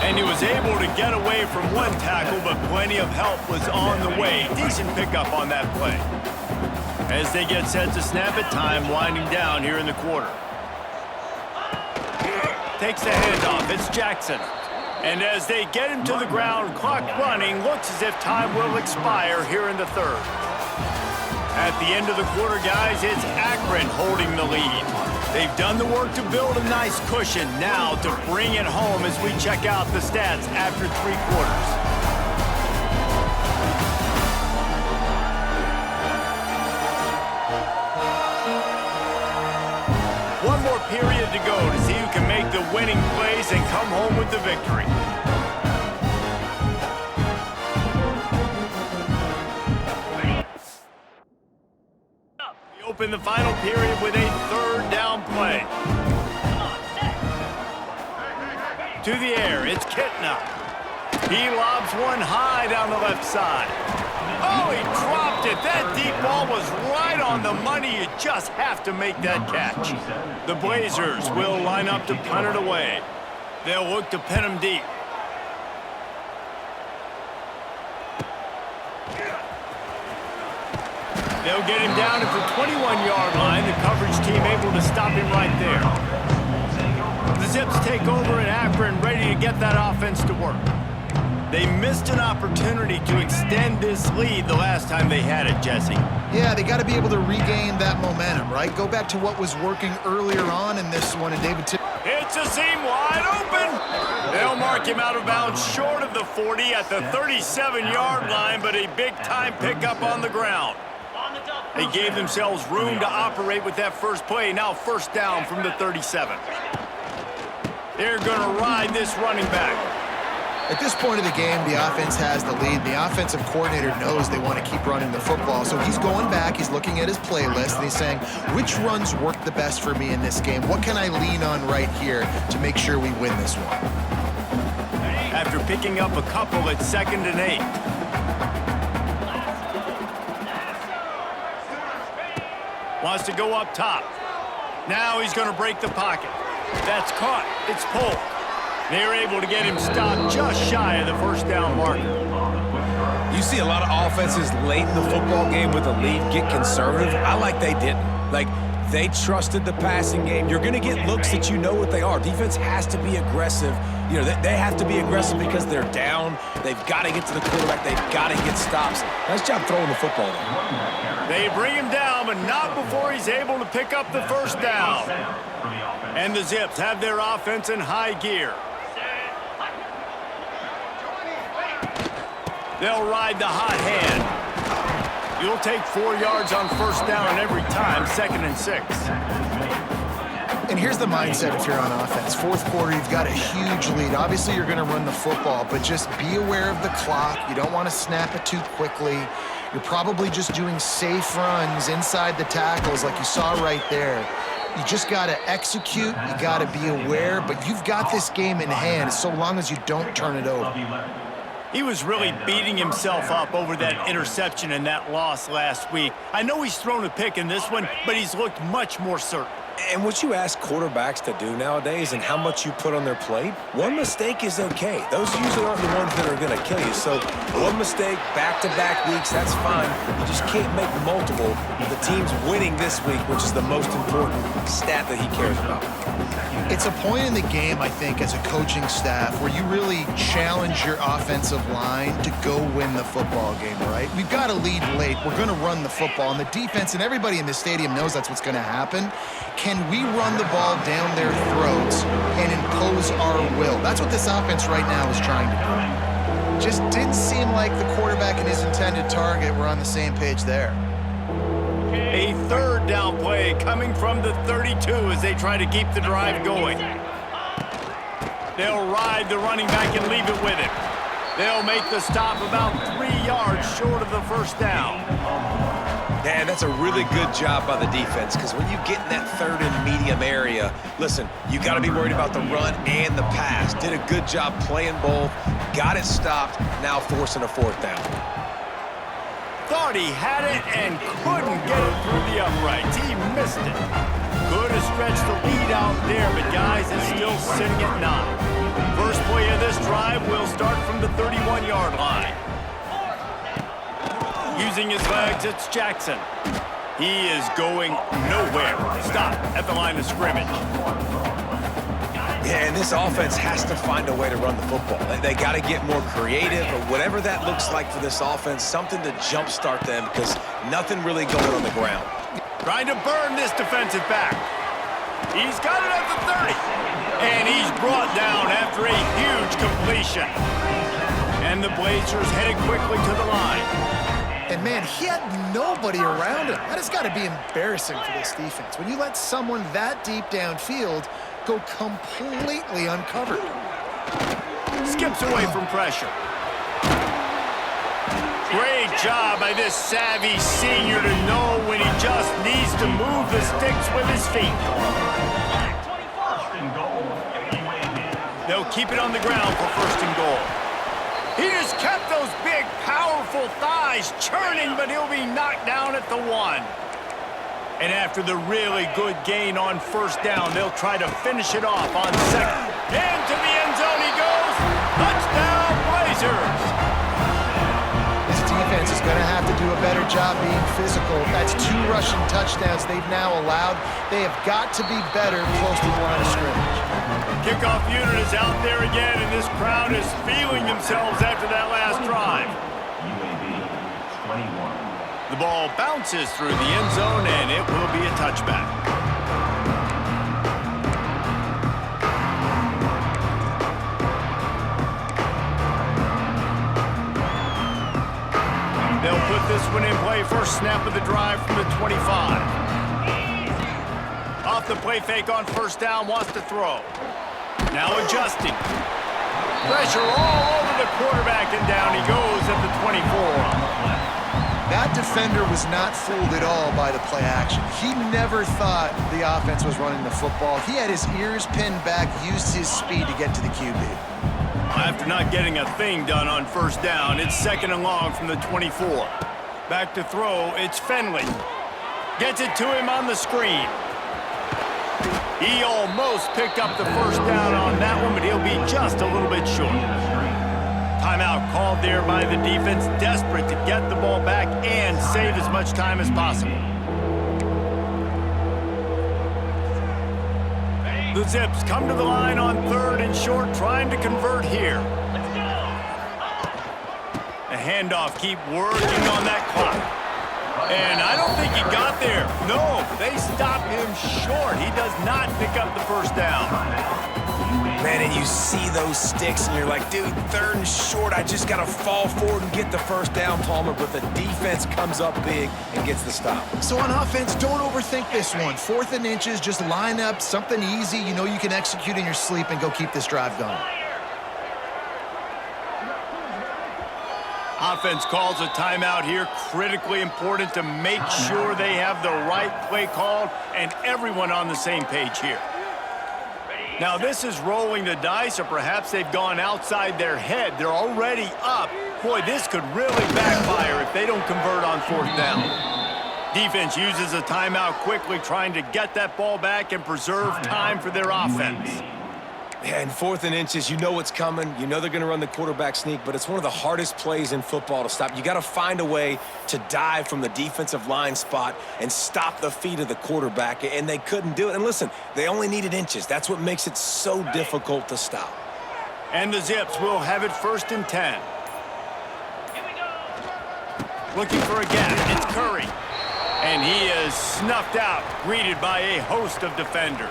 And he was able to get away from one tackle, but plenty of help was on the way. Decent pickup on that play. As they get set to snap it, time winding down here in the quarter. Takes the handoff. It's Jackson. And as they get him to the ground, clock running, looks as if time will expire here in the third. At the end of the quarter, guys, it's Akron holding the lead. They've done the work to build a nice cushion. Now to bring it home as we check out the stats after 3 quarters. One more period to go to see who can make the winning plays and come home with the victory. We open the final period with a third down play. To the air, it's Kitna. He lobs one high down the left side. Oh, he dropped it. That deep ball was right on the money. You just have to make that catch. The Blazers will line up to punt it away. They'll look to pin him deep. They'll get him down at the 21-yard line. The coverage team able to stop him right there. The Zips take over in Akron, ready to get that offense to work. They missed an opportunity to extend this lead the last time they had it, Jesse. Yeah, they got to be able to regain that momentum, right? Go back to what was working earlier on in this one, and David It's a seam wide open. They'll mark him out of bounds short of the 40 at the 37-yard line, but a big-time pickup on the ground. They gave themselves room to operate with that first play. Now first down from the 37. They're going to ride this running back. At this point of the game, the offense has the lead. The offensive coordinator knows they want to keep running the football. So he's going back, he's looking at his playlist, and he's saying, which runs work the best for me in this game? What can I lean on right here to make sure we win this one? After picking up a couple at 2nd and 8. Wants to go up top. Now he's going to break the pocket. That's caught. It's pulled. They're able to get him stopped just shy of the first down marker. You see a lot of offenses late in the football game with a lead get conservative. I like they didn't. Like, they trusted the passing game. You're going to get looks that you know what they are. Defense has to be aggressive. You know, they have to be aggressive because they're down. They've got to get to the quarterback. They've got to get stops. Nice job throwing the football there. They bring him down, but not before he's able to pick up the first down. And the Zips have their offense in high gear. They'll ride the hot hand. You'll take 4 yards on first down every time, 2nd and 6. And here's the mindset if you're on offense. Fourth quarter, you've got a huge lead. Obviously, you're going to run the football, but just be aware of the clock. You don't want to snap it too quickly. You're probably just doing safe runs inside the tackles like you saw right there. You just got to execute. You got to be aware, but you've got this game in hand so long as you don't turn it over. He was really beating himself up over that interception and that loss last week. I know he's thrown a pick in this one, but he's looked much more certain. And what you ask quarterbacks to do nowadays and how much you put on their plate, one mistake is okay. Those usually aren't the ones that are going to kill you. So one mistake, back-to-back weeks, that's fine. You just can't make multiple. The team's winning this week, which is the most important stat that he cares about. It's a point in the game, I think, as a coaching staff where you really challenge your offensive line to go win the football game, right? We've got to lead late. We're going to run the football. And the defense and everybody in the stadium knows that's what's going to happen. Can we run the ball down their throats and impose our will? That's what this offense right now is trying to do. Just didn't seem like the quarterback and his intended target were on the same page there. A third down play coming from the 32 as they try to keep the drive going. They'll ride the running back and leave it with him. They'll make the stop about 3 yards short of the first down. Man, that's a really good job by the defense because when you get in that third and medium area, listen, you got to be worried about the run and the pass. Did a good job playing both, got it stopped, now forcing a fourth down. Thought he had it and couldn't get it through the uprights. He missed it. Could have stretched the lead out there, but guys, it's still sitting at 9. First play of this drive will start from the 31-yard line. Using his legs, it's Jackson. He is going nowhere. Stop at the line of scrimmage. Yeah, and this offense has to find a way to run the football. They got to get more creative, or whatever that looks like for this offense, something to jumpstart them because nothing really going on the ground. Trying to burn this defensive back. He's got it at the 30. And he's brought down after a huge completion. And the Blazers headed quickly to the line. And, man, he had nobody around him. That has got to be embarrassing for this defense. When you let someone that deep downfield go completely uncovered. Skips away from pressure. Great job by this savvy senior to know when he just needs to move the sticks with his feet. They'll keep it on the ground for first and goal. He just kept those big, powerful thighs churning, but he'll be knocked down at the 1. And after the really good gain on first down, they'll try to finish it off on second. Into the end zone he goes. Touchdown, Blazers. This defense is going to have to do a better job being physical. That's 2 rushing touchdowns they've now allowed. They have got to be better close to the line of scrimmage. Kickoff unit is out there again, and this crowd is feeling themselves after that last drive. UAB 21. The ball bounces through the end zone, and it will be a touchback. They'll put this one in play. First snap of the drive from the 25. Off the play fake on first down, wants to throw. Now adjusting. Pressure all over the quarterback, and down he goes at the 24. That defender was not fooled at all by the play action. He never thought the offense was running the football. He had his ears pinned back, used his speed to get to the QB. After not getting a thing done on first down, it's second and long from the 24. Back to throw, it's Finley. Gets it to him on the screen. He almost picked up the first down on that one, but he'll be just a little bit short. Timeout called there by the defense, desperate to get the ball back and save as much time as possible. The Zips come to the line on third and short, trying to convert here. A handoff, keep working on that clock. And I don't think he got there. No, they stopped him short. He does not pick up the first down. Man, and you see those sticks, and you're like, dude, third and short, I just got to fall forward and get the first down, Palmer, but the defense comes up big and gets the stop. So on offense, don't overthink this one. 4th and inches, just line up something easy you know you can execute in your sleep and go keep this drive going. Offense calls a timeout here. Critically important to make sure they have the right play called and everyone on the same page here. Now, this is rolling the dice, or perhaps they've gone outside their head. They're already up. Boy, this could really backfire if they don't convert on fourth down. Defense uses a timeout quickly, trying to get that ball back and preserve time for their offense. Yeah, and 4th and inches, you know what's coming. You know they're going to run the quarterback sneak, but it's one of the hardest plays in football to stop. You got to find a way to dive from the defensive line spot and stop the feet of the quarterback, and they couldn't do it. And listen, they only needed inches. That's what makes it so difficult to stop. And the Zips will have it 1st and 10. Looking for a gap. It's Curry. And he is snuffed out, greeted by a host of defenders.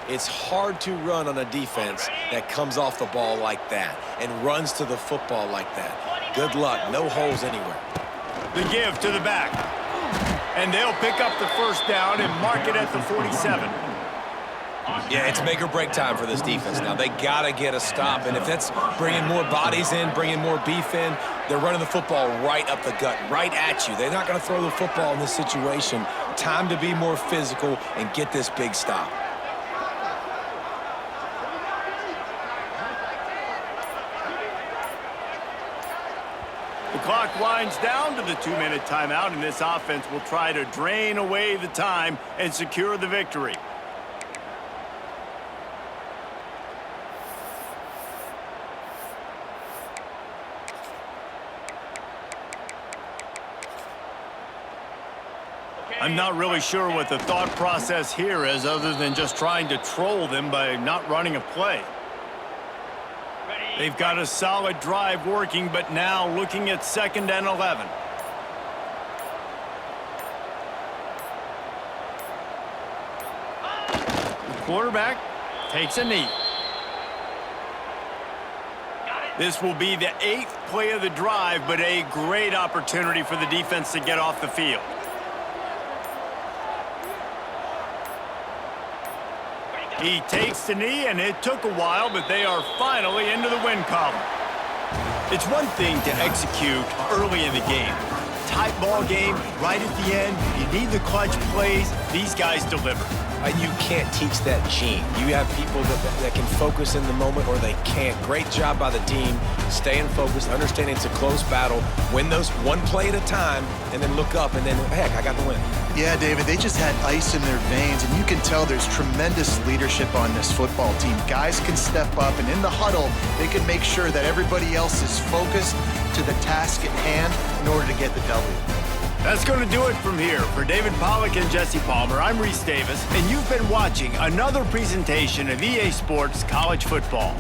It's hard to run on a defense that comes off the ball like that and runs to the football like that. Good luck. No holes anywhere. The give to the back. And they'll pick up the first down and mark it at the 47. Yeah, it's make or break time for this defense now. They got to get a stop, and if that's bringing more bodies in, bringing more beef in, they're running the football right up the gut, right at you. They're not going to throw the football in this situation. Time to be more physical and get this big stop. The clock winds down to the 2-minute timeout, and this offense will try to drain away the time and secure the victory. I'm not really sure what the thought process here is other than just trying to troll them by not running a play. They've got a solid drive working, but now looking at 2nd and 11. The quarterback takes a knee. This will be the 8th play of the drive, but a great opportunity for the defense to get off the field. He takes the knee, and it took a while, but they are finally into the win column. It's one thing to execute early in the game. Tight ball game, right at the end. You need the clutch plays. These guys deliver. And you can't teach that gene. You have people that can focus in the moment or they can't. Great job by the team, staying focused, understanding it's a close battle, win those one play at a time, and then look up, and then, heck, I got the win. Yeah, David, they just had ice in their veins, and you can tell there's tremendous leadership on this football team. Guys can step up, and in the huddle, they can make sure that everybody else is focused to the task at hand in order to get the W. That's going to do it from here. For David Pollack and Jesse Palmer, I'm Reese Davis, and you've been watching another presentation of EA Sports College Football.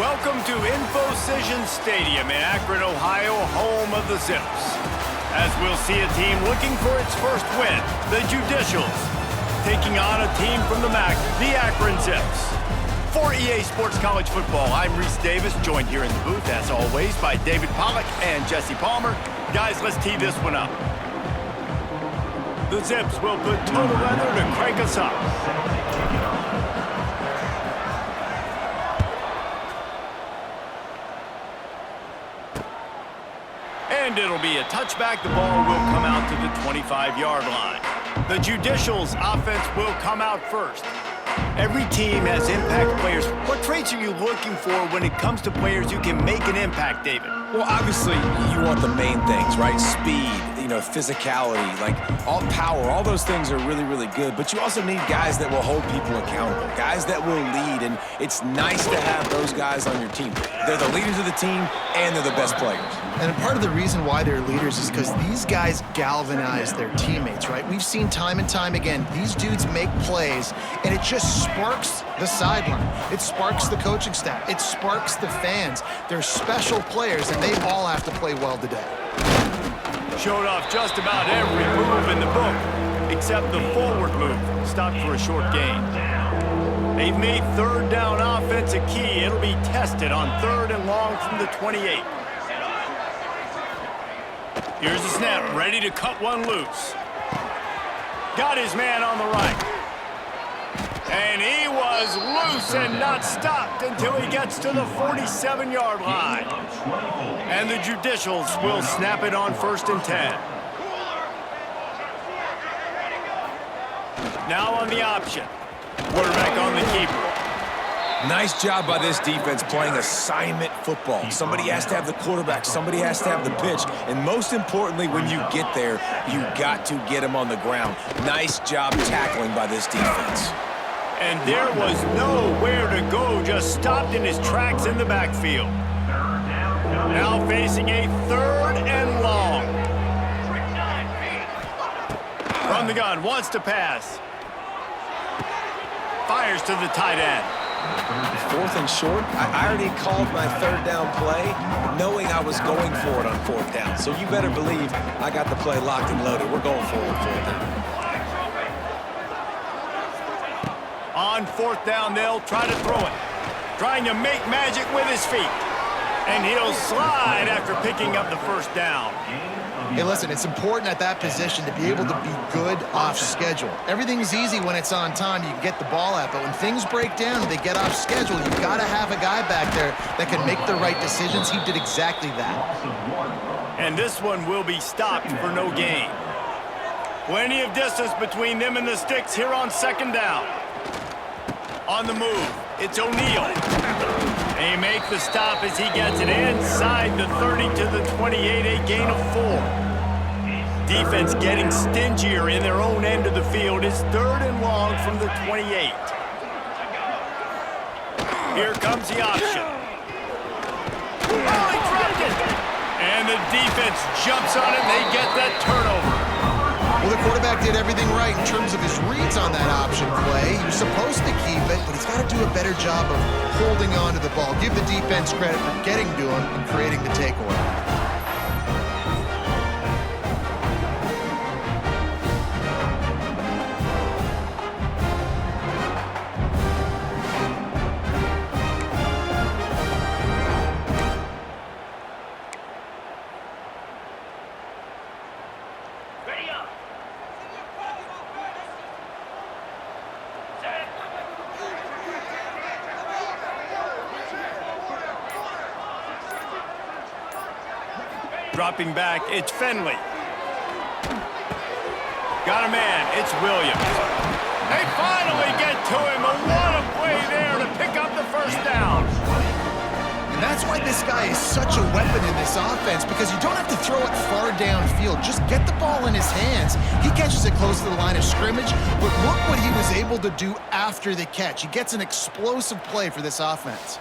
Welcome to InfoCision Stadium in Akron, Ohio, home of the Zips. As we'll see a team looking for its first win, the Judicials, taking on a team from the MAC, the Akron Zips. For EA Sports College Football, I'm Reese Davis, joined here in the booth, as always, by David Pollack and Jesse Palmer. Guys, let's tee this one up. The Zips will put total weather to crank us up. And it'll be a touchback. The ball will come out to the 25-yard line. The Judicials offense will come out first. Every team has impact players. What traits are you looking for when it comes to players who can make an impact, David? Well, obviously, you want the main things, right? Speed, physicality, like all power, all those things are really, really good. But you also need guys that will hold people accountable, guys that will lead. And it's nice to have those guys on your team. They're the leaders of the team, and they're the best players. And part of the reason why they're leaders is because these guys galvanize their teammates, right? We've seen time and time again, these dudes make plays, and it just sparks the sideline. It sparks the coaching staff. It sparks the fans. They're special players, and they all have to play well today. Showed off just about every move in the book, except the forward move. Stopped for a short gain. They've made third down offense a key. It'll be tested on 3rd and long from the 28. Here's the snap, ready to cut one loose. Got his man on the right. And he was loose and not stopped until he gets to the 47-yard line. And the Judicials will snap it on 1st and 10. Now on the option. Quarterback on the keeper. Nice job by this defense playing assignment football. Somebody has to have the quarterback. Somebody has to have the pitch. And most importantly, when you get there, you got to get him on the ground. Nice job tackling by this defense. And there was nowhere to go, just stopped in his tracks in the backfield. Now facing a 3rd and long. From the gun, wants to pass. Fires to the tight end. 4th and short. I already called my 3rd down play, knowing I was going for it on 4th down. So you better believe I got the play locked and loaded. We're going for it on 4th down. On 4th down, they'll try to throw it. Trying to make magic with his feet. And he'll slide after picking up the 1st down. Hey, listen, it's important at that position to be able to be good off schedule. Everything's easy when it's on time. You can get the ball out. But when things break down, they get off schedule. You've got to have a guy back there that can make the right decisions. He did exactly that. And this one will be stopped for no gain. Plenty of distance between them and the sticks here on 2nd down. On the move, it's O'Neal. They make the stop as he gets it inside the 30 to the 28, a gain of 4. Defense getting stingier in their own end of the field. It's 3rd and long from the 28. Here comes the option. Oh, he dropped it! And the defense jumps on it. They get that turnover. Well, the quarterback did everything right in terms of his reads on that option play. He was supposed to keep it, but he's got to do a better job of holding on to the ball. Give the defense credit for getting to him and creating the takeaway. Dropping back, it's Fenley. Got a man, it's Williams. They finally get to him. What a play there to pick up the 1st down. And that's why this guy is such a weapon in this offense, because you don't have to throw it far downfield. Just get the ball in his hands. He catches it close to the line of scrimmage, but look what he was able to do after the catch. He gets an explosive play for this offense.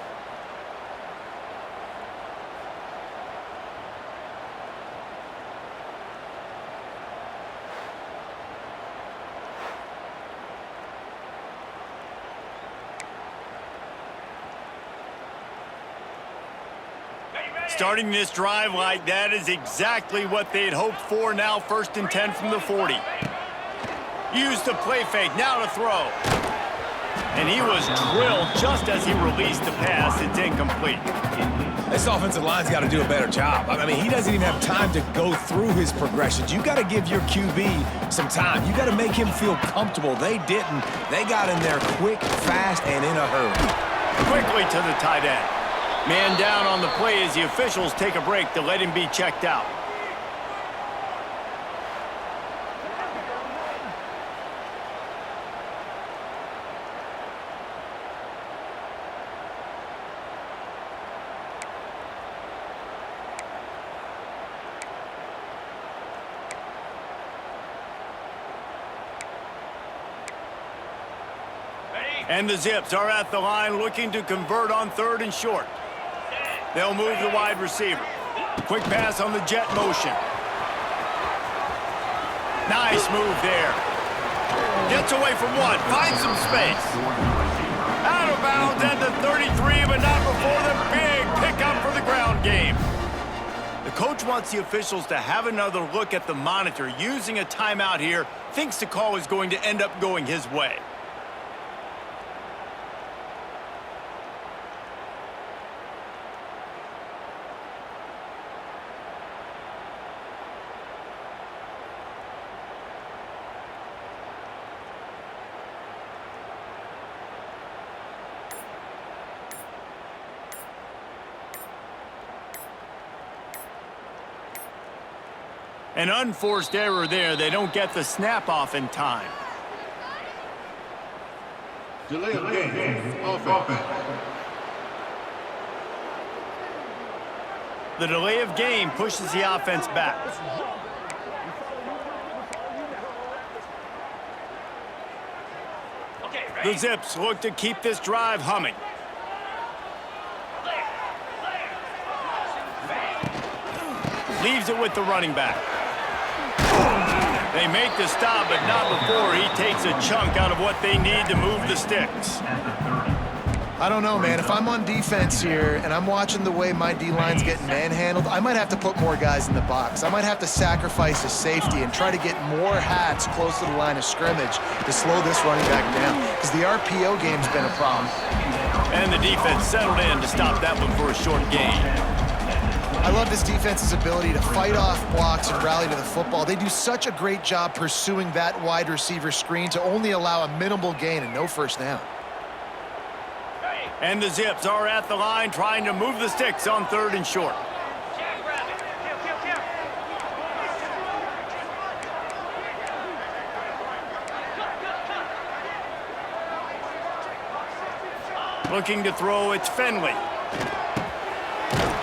Starting this drive like that is exactly what they'd hoped for. Now 1st and 10 from the 40. Used the play fake, now to throw. And he was drilled just as he released the pass. It's incomplete. This offensive line's got to do a better job. I mean, he doesn't even have time to go through his progressions. You got to give your QB some time. You got to make him feel comfortable. They didn't. They got in there quick, fast, and in a hurry. Quickly to the tight end. Man down on the play as the officials take a break to let him be checked out. And the Zips are at the line looking to convert on 3rd and short. They'll move the wide receiver. Quick pass on the jet motion. Nice move there. Gets away from one. Finds some space. Out of bounds at the 33, but not before the big pickup for the ground game. The coach wants the officials to have another look at the monitor. Using a timeout here, thinks the call is going to end up going his way. An unforced error there. They don't get the snap off in time. Delay of game. Offense. The delay of game pushes the offense back. The Zips look to keep this drive humming. Leaves it with the running back. They make the stop, but not before he takes a chunk out of what they need to move the sticks. I don't know, man. If I'm on defense here and I'm watching the way my D-line's getting manhandled, I might have to put more guys in the box. I might have to sacrifice a safety and try to get more hats close to the line of scrimmage to slow this running back down, because the RPO game's been a problem. And the defense settled in to stop that one for a short gain. I love this defense's ability to fight off blocks and rally to the football. They do such a great job pursuing that wide receiver screen to only allow a minimal gain and no first down. And the Zips are at the line trying to move the sticks on 3rd and short. Looking to throw, it's Finley.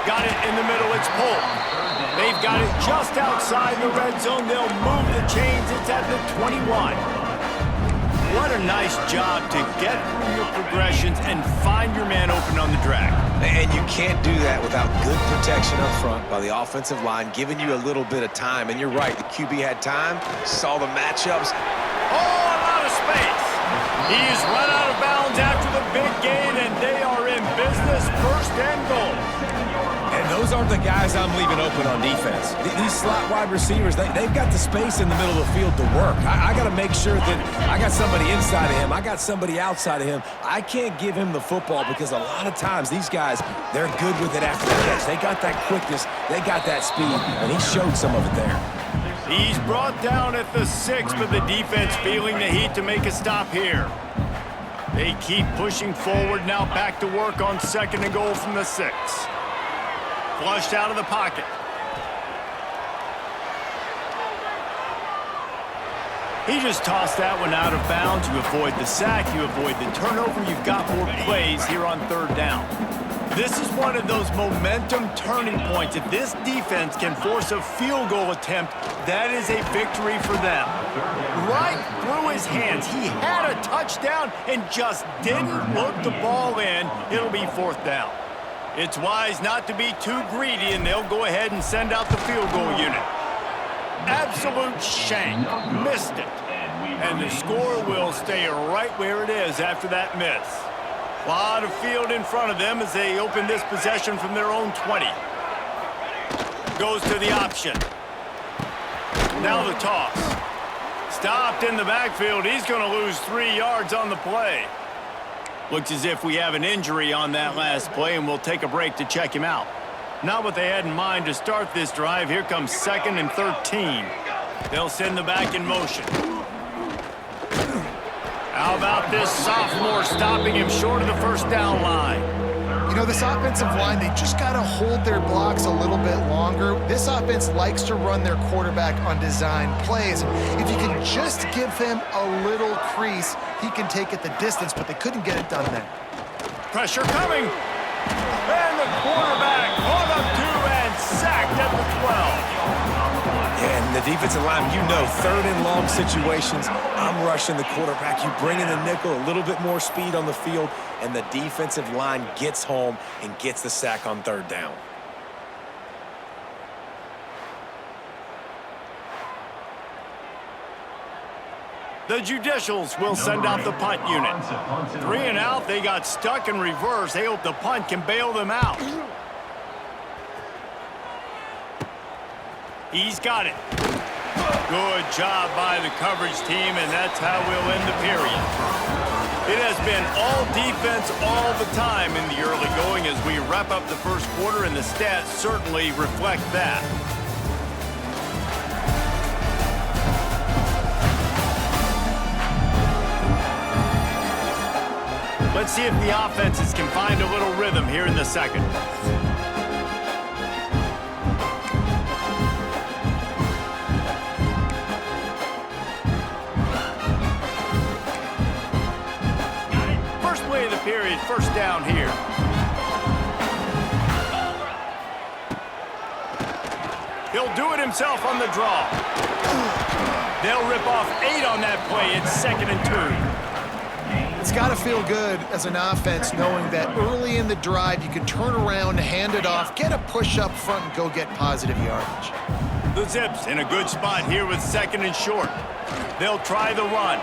Got it in the middle, it's Polk. They've got it just outside the red zone. They'll move the chains. It's at the 21. What a nice job to get through your progressions and find your man open on the drag. And you can't do that without good protection up front by the offensive line, giving you a little bit of time. And you're right, the QB had time, saw the matchups. Oh, a lot of space. He's run out of bounds after the big gain, and they are in business. 1st and goal. And those aren't the guys I'm leaving open on defense. These slot wide receivers, they've got the space in the middle of the field to work. I got to make sure that I got somebody inside of him. I got somebody outside of him. I can't give him the football because a lot of times these guys, they're good with it after the catch. They got that quickness. They got that speed, and he showed some of it there. He's brought down at the 6, but the defense feeling the heat to make a stop here. They keep pushing forward, now back to work on 2nd and goal from the 6. Flushed out of the pocket. He just tossed that one out of bounds. You avoid the sack, you avoid the turnover. You've got more plays here on 3rd down. This is one of those momentum turning points. If this defense can force a field goal attempt, that is a victory for them. Right through his hands. He had a touchdown and just didn't look the ball in. It'll be 4th down. It's wise not to be too greedy, and they'll go ahead and send out the field goal unit. Absolute shank. Missed it. And the score will stay right where it is after that miss. A lot of field in front of them as they open this possession from their own 20. goes to the option. Now the toss. Stopped in the backfield. He's going to lose 3 yards on the play. Looks as if we have an injury on that last play, and we'll take a break to check him out. Not what they had in mind to start this drive. Here comes 2nd and 13. They'll send the back in motion. How about this sophomore stopping him short of the first down line? You know, this offensive line, they just got to hold their blocks a little bit longer. This offense likes to run their quarterback on design plays. If you can just give him a little crease, he can take it the distance, but they couldn't get it done there. Pressure coming. And the quarterback caught up to and sacked at the 12. Yeah, and the defensive line, you know, 3rd and long situations, I'm rushing the quarterback. You bring in the nickel, a little bit more speed on the field, and the defensive line gets home and gets the sack on 3rd down. The Judicials will send out the punt unit. 3 and out, they got stuck in reverse. They hope the punt can bail them out. He's got it. Good job by the coverage team, and that's how we'll end the period. It has been all defense all the time in the early going as we wrap up the first quarter, and the stats certainly reflect that. Let's see if the offenses can find a little rhythm here in the second. First play of the period, first down here. He'll do it himself on the draw. They'll rip off 8 on that play. It's 2nd and 2. It's got to feel good as an offense knowing that early in the drive you can turn around, hand it off, get a push up front, and go get positive yardage. The Zips in a good spot here with 2nd and short. They'll try the run.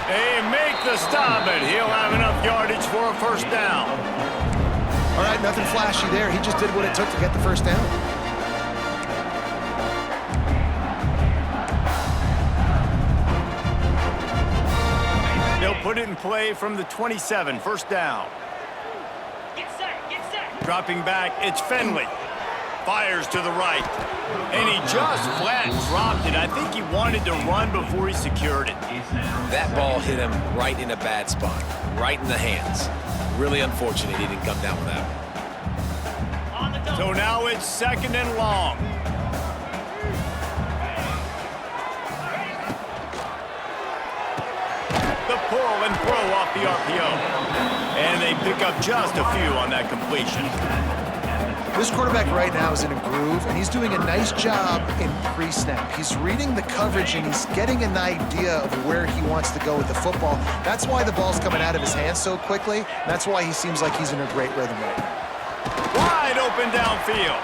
They make the stop, and he'll have enough yardage for a first down. All right, nothing flashy there. He just did what it took to get the first down. They'll put it in play from the 27, first down. Get set. Dropping back, it's Finley. Fires to the right. And he just flat dropped it. I think he wanted to run before he secured it. That ball hit him right in a bad spot, right in the hands. Really unfortunate he didn't come down with that. So now it's 2nd and long. The pull and throw off the RPO. And they pick up just a few on that completion. This quarterback right now is in a groove, and he's doing a nice job in pre-snap. He's reading the coverage, and he's getting an idea of where he wants to go with the football. That's why the ball's coming out of his hands so quickly. That's why he seems like he's in a great rhythm right now. Wide open downfield.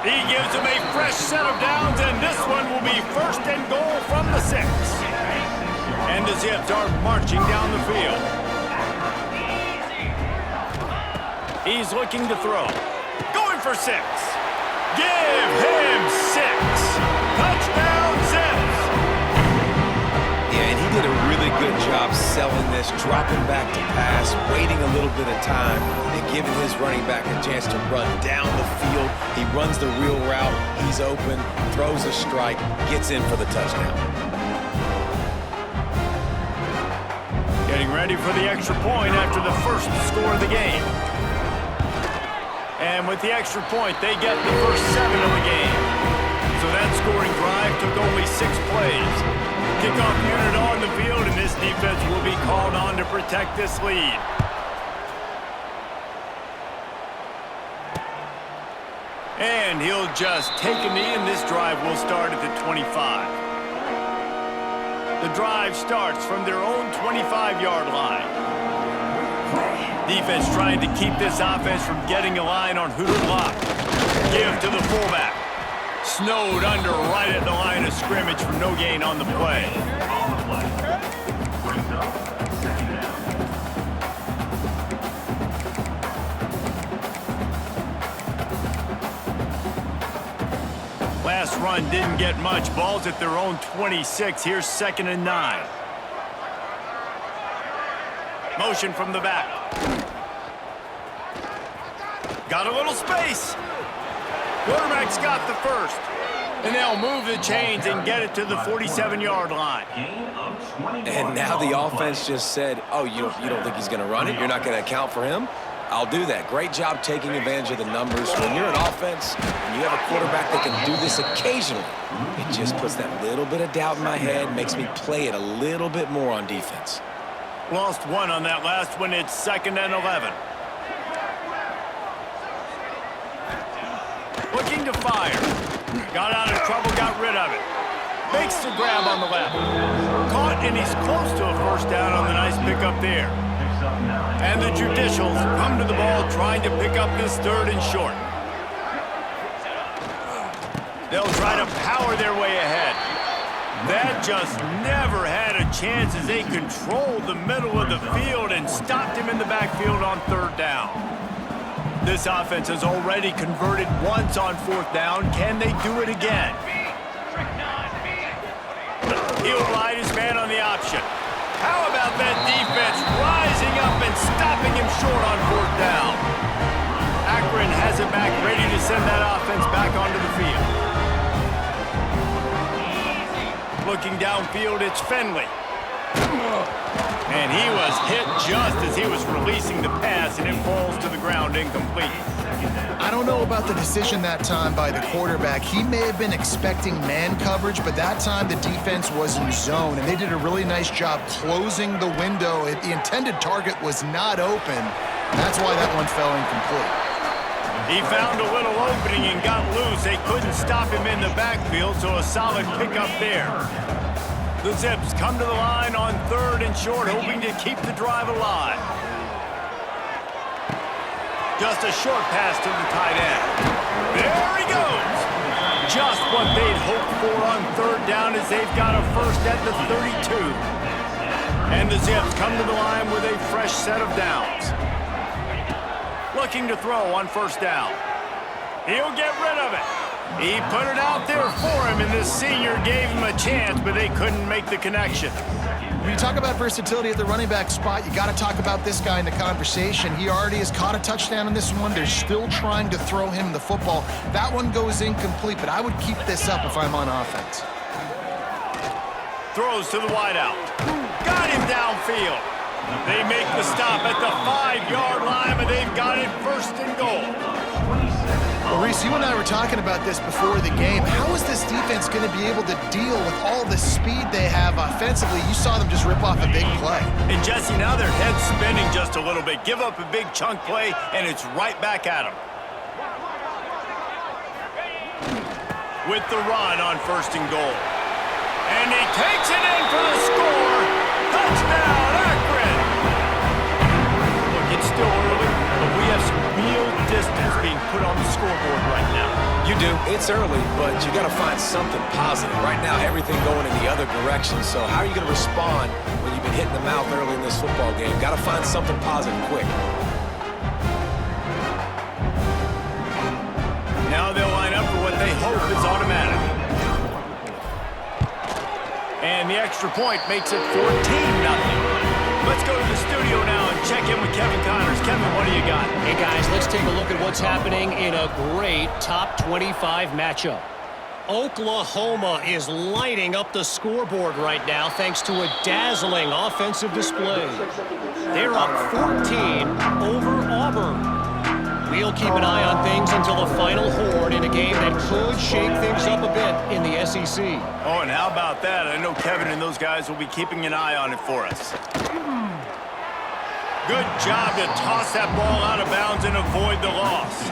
He gives him a fresh set of downs, and this one will be 1st and goal from the 6. And the Zips are marching down the field. He's looking to throw. Going for 6. Give him 6. Touchdown, Zips. Yeah, and he did a really good job selling this, dropping back to pass, waiting a little bit of time, and giving his running back a chance to run down the field. He runs the real route. He's open, throws a strike, gets in for the touchdown. Getting ready for the extra point after the first score of the game. And with the extra point, they get the first 7 of the game. So that scoring drive took only 6 plays. Kickoff unit on the field, and this defense will be called on to protect this lead. And he'll just take a knee, and this drive will start at the 25. The drive starts from their own 25-yard line. Defense trying to keep this offense from getting a line on who to block. Give to the fullback. Snowed under right at the line of scrimmage for no gain on the play. Last run didn't get much. Ball's at their own 26. Here's 2nd and 9. Motion from the back. Got a little space. Quarterback's got the first. And they'll move the chains and get it to the 47-yard line. And now the offense just said, oh, you don't think he's going to run it? You're not going to account for him? I'll do that. Great job taking advantage of the numbers. When you're an offense and you have a quarterback that can do this occasionally, it just puts that little bit of doubt in my head, makes me play it a little bit more on defense. Lost one on that last one. It's 2nd and 11. Looking to fire. Got out of trouble, got rid of it. Makes the grab on the left. Caught, and he's close to a first down on the nice pickup there. And the Judicials come to the ball trying to pick up this 3rd and short. They'll try to power their way ahead. That just never had a chance as they controlled the middle of the field and stopped him in the backfield on 3rd down. This offense has already converted once on 4th down. Can they do it again? He'll ride his man on the option. How about that defense rising up and stopping him short on 4th down? Akron has it back, ready to send that offense back onto the field. Looking downfield, it's Finley. And he was hit just as he was releasing the pass, and it falls to the ground incomplete. I don't know about the decision that time by the quarterback. He may have been expecting man coverage, but that time the defense was in zone, and they did a really nice job closing the window. The intended target was not open. That's why that one fell incomplete. He found a little opening and got loose. They couldn't stop him in the backfield, so a solid pickup there. The Zips come to the line on 3rd and short, hoping to keep the drive alive. Just a short pass to the tight end. There he goes. Just what they'd hoped for on 3rd down as they've got a first at the 32. And the Zips come to the line with a fresh set of downs. Looking to throw on 1st down. He'll get rid of it. He put it out there for him, and this senior gave him a chance, but they couldn't make the connection. When you talk about versatility at the running back spot, you got to talk about this guy in the conversation. He already has caught a touchdown in this one. They're still trying to throw him the football. That one goes incomplete, but I would keep this up if I'm on offense. Throws to the wideout. Got him downfield. They make the stop at the 5-yard line, and they've got it 1st and goal. Well, Reese, you and I were talking about this before the game. How is this defense going to be able to deal with all the speed they have offensively? You saw them just rip off a big play. And Jesse, now their head's spinning just a little bit. Give up a big chunk play, and it's right back at them. With the run on 1st and goal. And he takes it in for the score. Touchdown, Akron! Look, it's still early, but we have some real distance being put on the scoreboard right now. You do. It's early, but you got to find something positive. Right now, everything going in the other direction. So how are you going to respond when you've been hit in the mouth early in this football game? Got to find something positive quick. Now they'll line up for what they hope is automatic. And the extra point makes it 14-0. Let's go to the studio now and check in with Kevin Connors. Kevin, what do you got? Hey, guys, let's take a look at what's happening in a great top 25 matchup. Oklahoma is lighting up the scoreboard right now thanks to a dazzling offensive display. They're up 14 over Auburn. We'll keep an eye on things until the final horn in a game that could shake things up a bit in the SEC. Oh, and how about that? I know Kevin and those guys will be keeping an eye on it for us. Good job to toss that ball out of bounds and avoid the loss.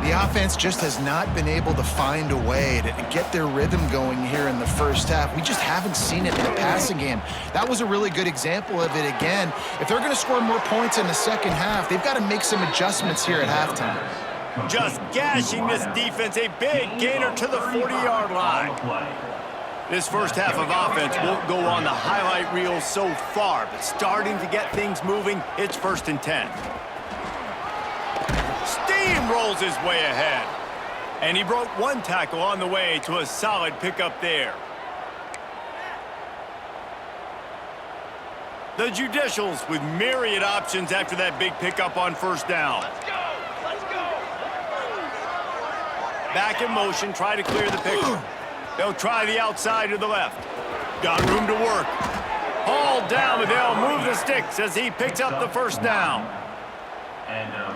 The offense just has not been able to find a way to get their rhythm going here in the first half. We just haven't seen it in the passing game. That was a really good example of it again. If they're going to score more points in the second half, they've got to make some adjustments here at halftime. Just gashing this defense, a big gainer to the 40-yard line. This first half of offense won't go on the highlight reel so far, but starting to get things moving, it's 1st and 10. Steamrolls his way ahead. And he broke one tackle on the way to a solid pickup there. The Judicials with myriad options after that big pickup on first down. Let's go! Let's go! Back in motion, try to clear the picture. They'll try the outside to the left. Got room to work. Hauled down, but they'll move the sticks as he picks up the first down.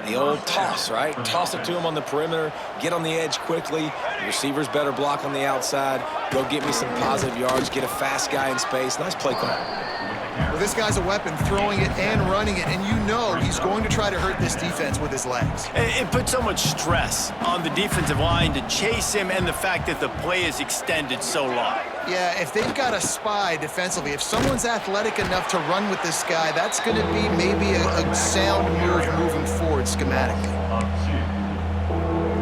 The old toss, right? Toss it to him on the perimeter, get on the edge quickly. The receivers better block on the outside. Go get me some positive yards, get a fast guy in space. Nice play call. Well, this guy's a weapon, throwing it and running it, and you know he's going to try to hurt this defense with his legs. It puts so much stress on the defensive line to chase him and the fact that the play is extended so long. Yeah, if they've got a spy defensively, if someone's athletic enough to run with this guy, that's going to be maybe a sound move moving forward schematically.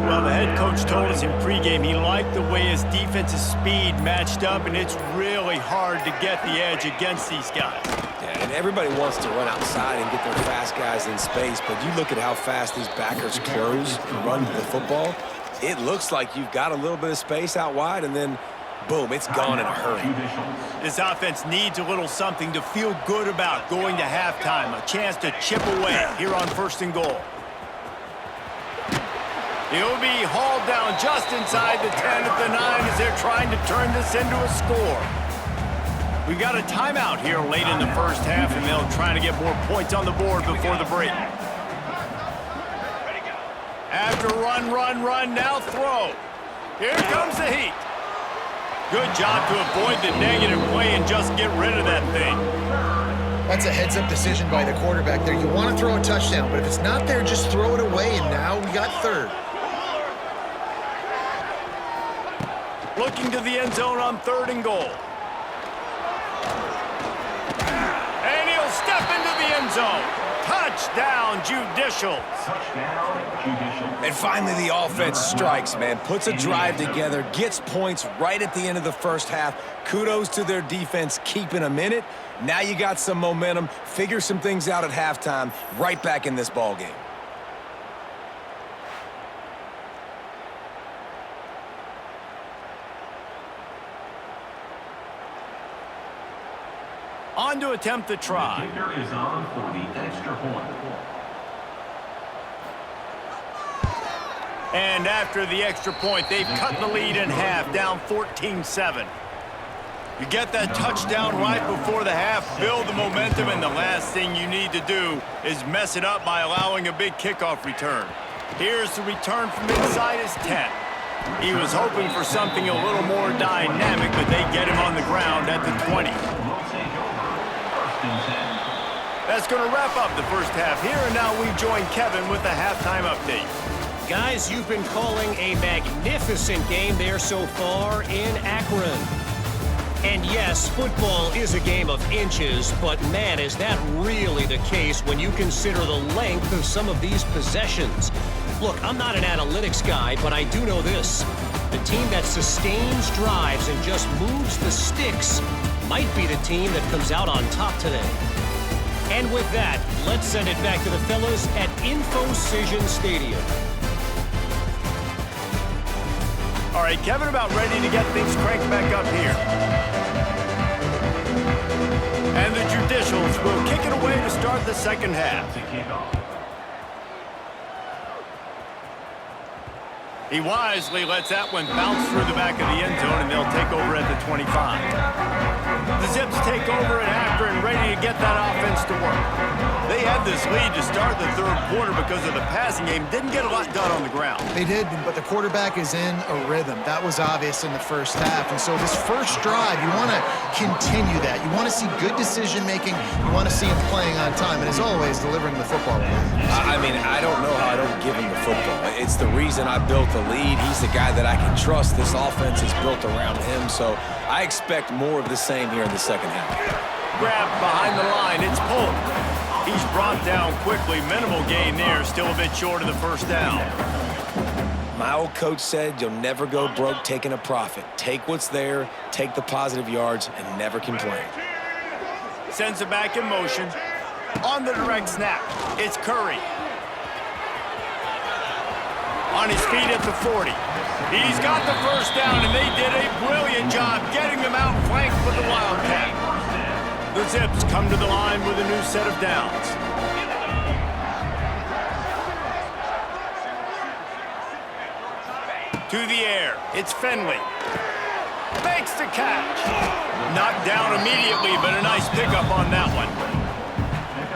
Well, the head coach told us in pregame he liked the way his defensive speed matched up, and it's really hard to get the edge against these guys. Yeah, and everybody wants to run outside and get their fast guys in space, but you look at how fast these backers close and run to the football. It looks like you've got a little bit of space out wide, and then boom, it's gone in a hurry. This offense needs a little something to feel good about going to halftime, a chance to chip away here on 1st and goal. He'll be hauled down just inside the 10 at the 9 as they're trying to turn this into a score. We've got a timeout here late in the first half, and they'll try to get more points on the board before the break. After run, now throw. Here comes the heat. Good job to avoid the negative play and just get rid of that thing. That's a heads-up decision by the quarterback there. You want to throw a touchdown, but if it's not there, just throw it away, and now we got 3rd. Looking to the end zone on 3rd and goal. And he'll step into the end zone. Touchdown, Judicials. And finally, the offense strikes, man. Puts a drive together, gets points right at the end of the first half. Kudos to their defense keeping them in it. Now you got some momentum. Figure some things out at halftime. Right back in this ball game. On to attempt the try. The kicker is on for the extra point. And after the extra point, they've cut the lead in half, down 14-7. You get that touchdown right before the half, build the momentum, and the last thing you need to do is mess it up by allowing a big kickoff return. Here's the return from inside his 10. He was hoping for something a little more dynamic, but they get him on the ground at the 20. That's going to wrap up the first half here, and now we join Kevin with the halftime update. Guys, you've been calling a magnificent game there so far in Akron. And yes, football is a game of inches, but man, is that really the case when you consider the length of some of these possessions. Look, I'm not an analytics guy, but I do know this. The team that sustains drives and just moves the sticks might be the team that comes out on top today. And with that, let's send it back to the fellas at Infocision Stadium. All right, Kevin, about ready to get things cranked back up here. And the Judicials will kick it away to start the second half. He wisely lets that one bounce through the back of the end zone, and they'll take over at the 25. The Zips take over at Akron, ready to get that offense to work. They had this lead to start the 3rd quarter because of the passing game. Didn't get a lot done on the ground. They did, but the quarterback is in a rhythm. That was obvious in the first half. And so this first drive, you want to continue that. You want to see good decision-making. You want to see him playing on time. And as always, delivering the football. I mean, I don't know how I don't give him the football. It's the reason I built the lead. He's the guy that I can trust. This offense is built around him. So I expect more of the same here in the second half. Grab behind the line. It's pulled. He's brought down quickly. Minimal gain there. Still a bit short of the first down. My old coach said you'll never go broke taking a profit. Take what's there, take the positive yards, and never complain. Sends it back in motion. On the direct snap, it's Curry. On on his feet at the 40. He's got the first down, and they did a brilliant job getting them out flanked with the Wildcat. The Zips come to the line with a new set of downs. To the air, it's Finley. Makes the catch. Knocked down immediately, but a nice pickup on that one.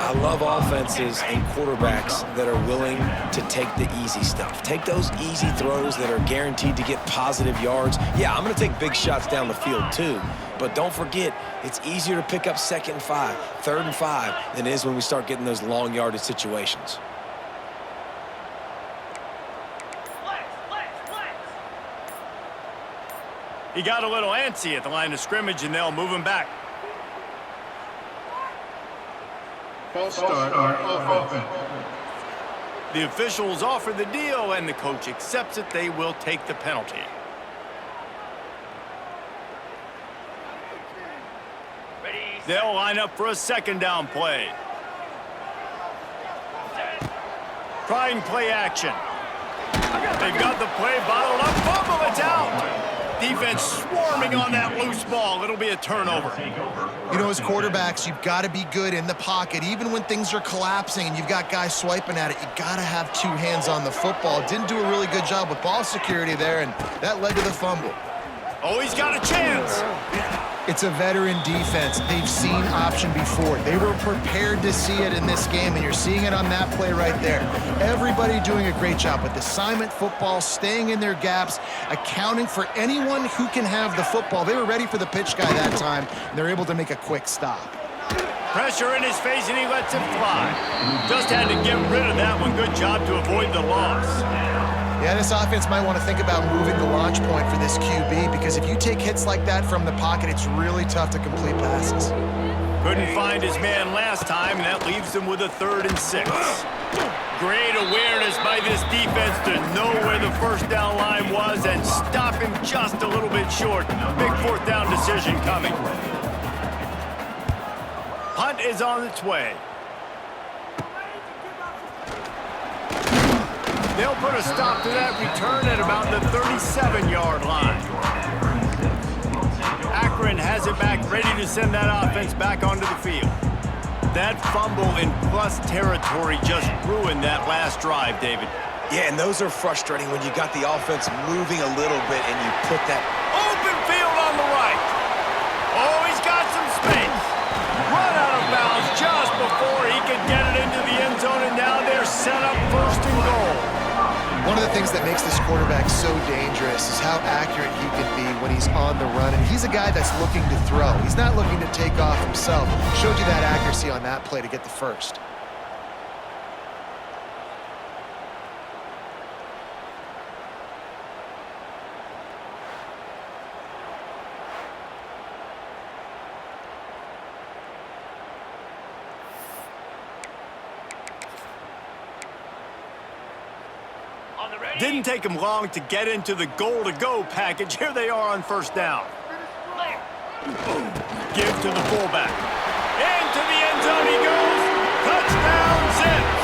I love offenses and quarterbacks that are willing to take the easy stuff. Take those easy throws that are guaranteed to get positive yards. Yeah, I'm going to take big shots down the field too. But don't forget, it's easier to pick up 2nd and 5, 3rd and 5 than it is when we start getting those long yardage situations. He got a little antsy at the line of scrimmage, and they'll move him back. False start on offense. The officials offer the deal, and the coach accepts it. They will take the penalty. They'll line up for a 2nd down play. Trying play action. They've got the play bottled up. Fumble, it's out. Defense swarming on that loose ball. It'll be a turnover. You know, as quarterbacks, you've got to be good in the pocket. Even when things are collapsing and you've got guys swiping at it, you got to have 2 hands on the football. Didn't do a really good job with ball security there, and that led to the fumble. Oh, he's got a chance. It's a veteran defense. They've seen option before. They were prepared to see it in this game, and you're seeing it on that play right there. Everybody doing a great job with assignment football, staying in their gaps, accounting for anyone who can have the football. They were ready for the pitch guy that time, and they're able to make a quick stop. Pressure in his face, and he lets it fly. Just had to get rid of that one. Good job to avoid the loss. Yeah, this offense might want to think about moving the launch point for this QB, because if you take hits like that from the pocket, it's really tough to complete passes. Couldn't find his man last time, and that leaves him with a 3rd and 6. Great awareness by this defense to know where the 1st down line was and stop him just a little bit short. Big 4th down decision coming. Hunt is on its way. They'll put a stop to that return at about the 37-yard line. Akron has it back, ready to send that offense back onto the field. That fumble in plus territory just ruined that last drive, David. Yeah, and those are frustrating when you got the offense moving a little bit and you put that open field on the right. Oh, he's got some space. Run out of bounds just before he could get it into the end zone, and now they're set up 1st and goal. One of the things that makes this quarterback so dangerous is how accurate he can be when he's on the run. And he's a guy that's looking to throw. He's not looking to take off himself. Showed you that accuracy on that play to get the 1st. Didn't take him long to get into the goal-to-go package. Here they are on 1st down. Give to the fullback. Into the end zone he goes. Touchdown, Zips.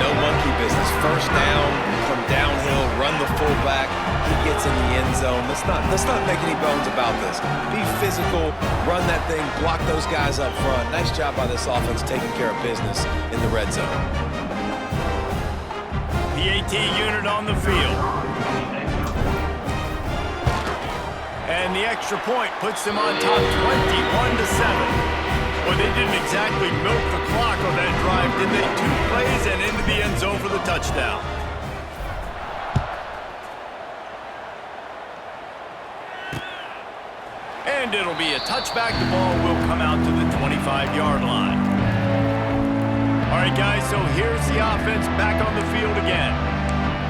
no monkey business. 1st down, come downhill, run the fullback. He gets in the end zone. Let's not make any bones about this. Be physical, run that thing, block those guys up front. Nice job by this offense taking care of business in the red zone. The AT unit on the field. And the extra point puts them on top 21-7. Well, they didn't exactly milk the clock on that drive, did they? 2 plays and into the end zone for the touchdown. And it'll be a touchback. The ball will come out to the 25-yard line. All right, guys, so here's the offense back on the field again.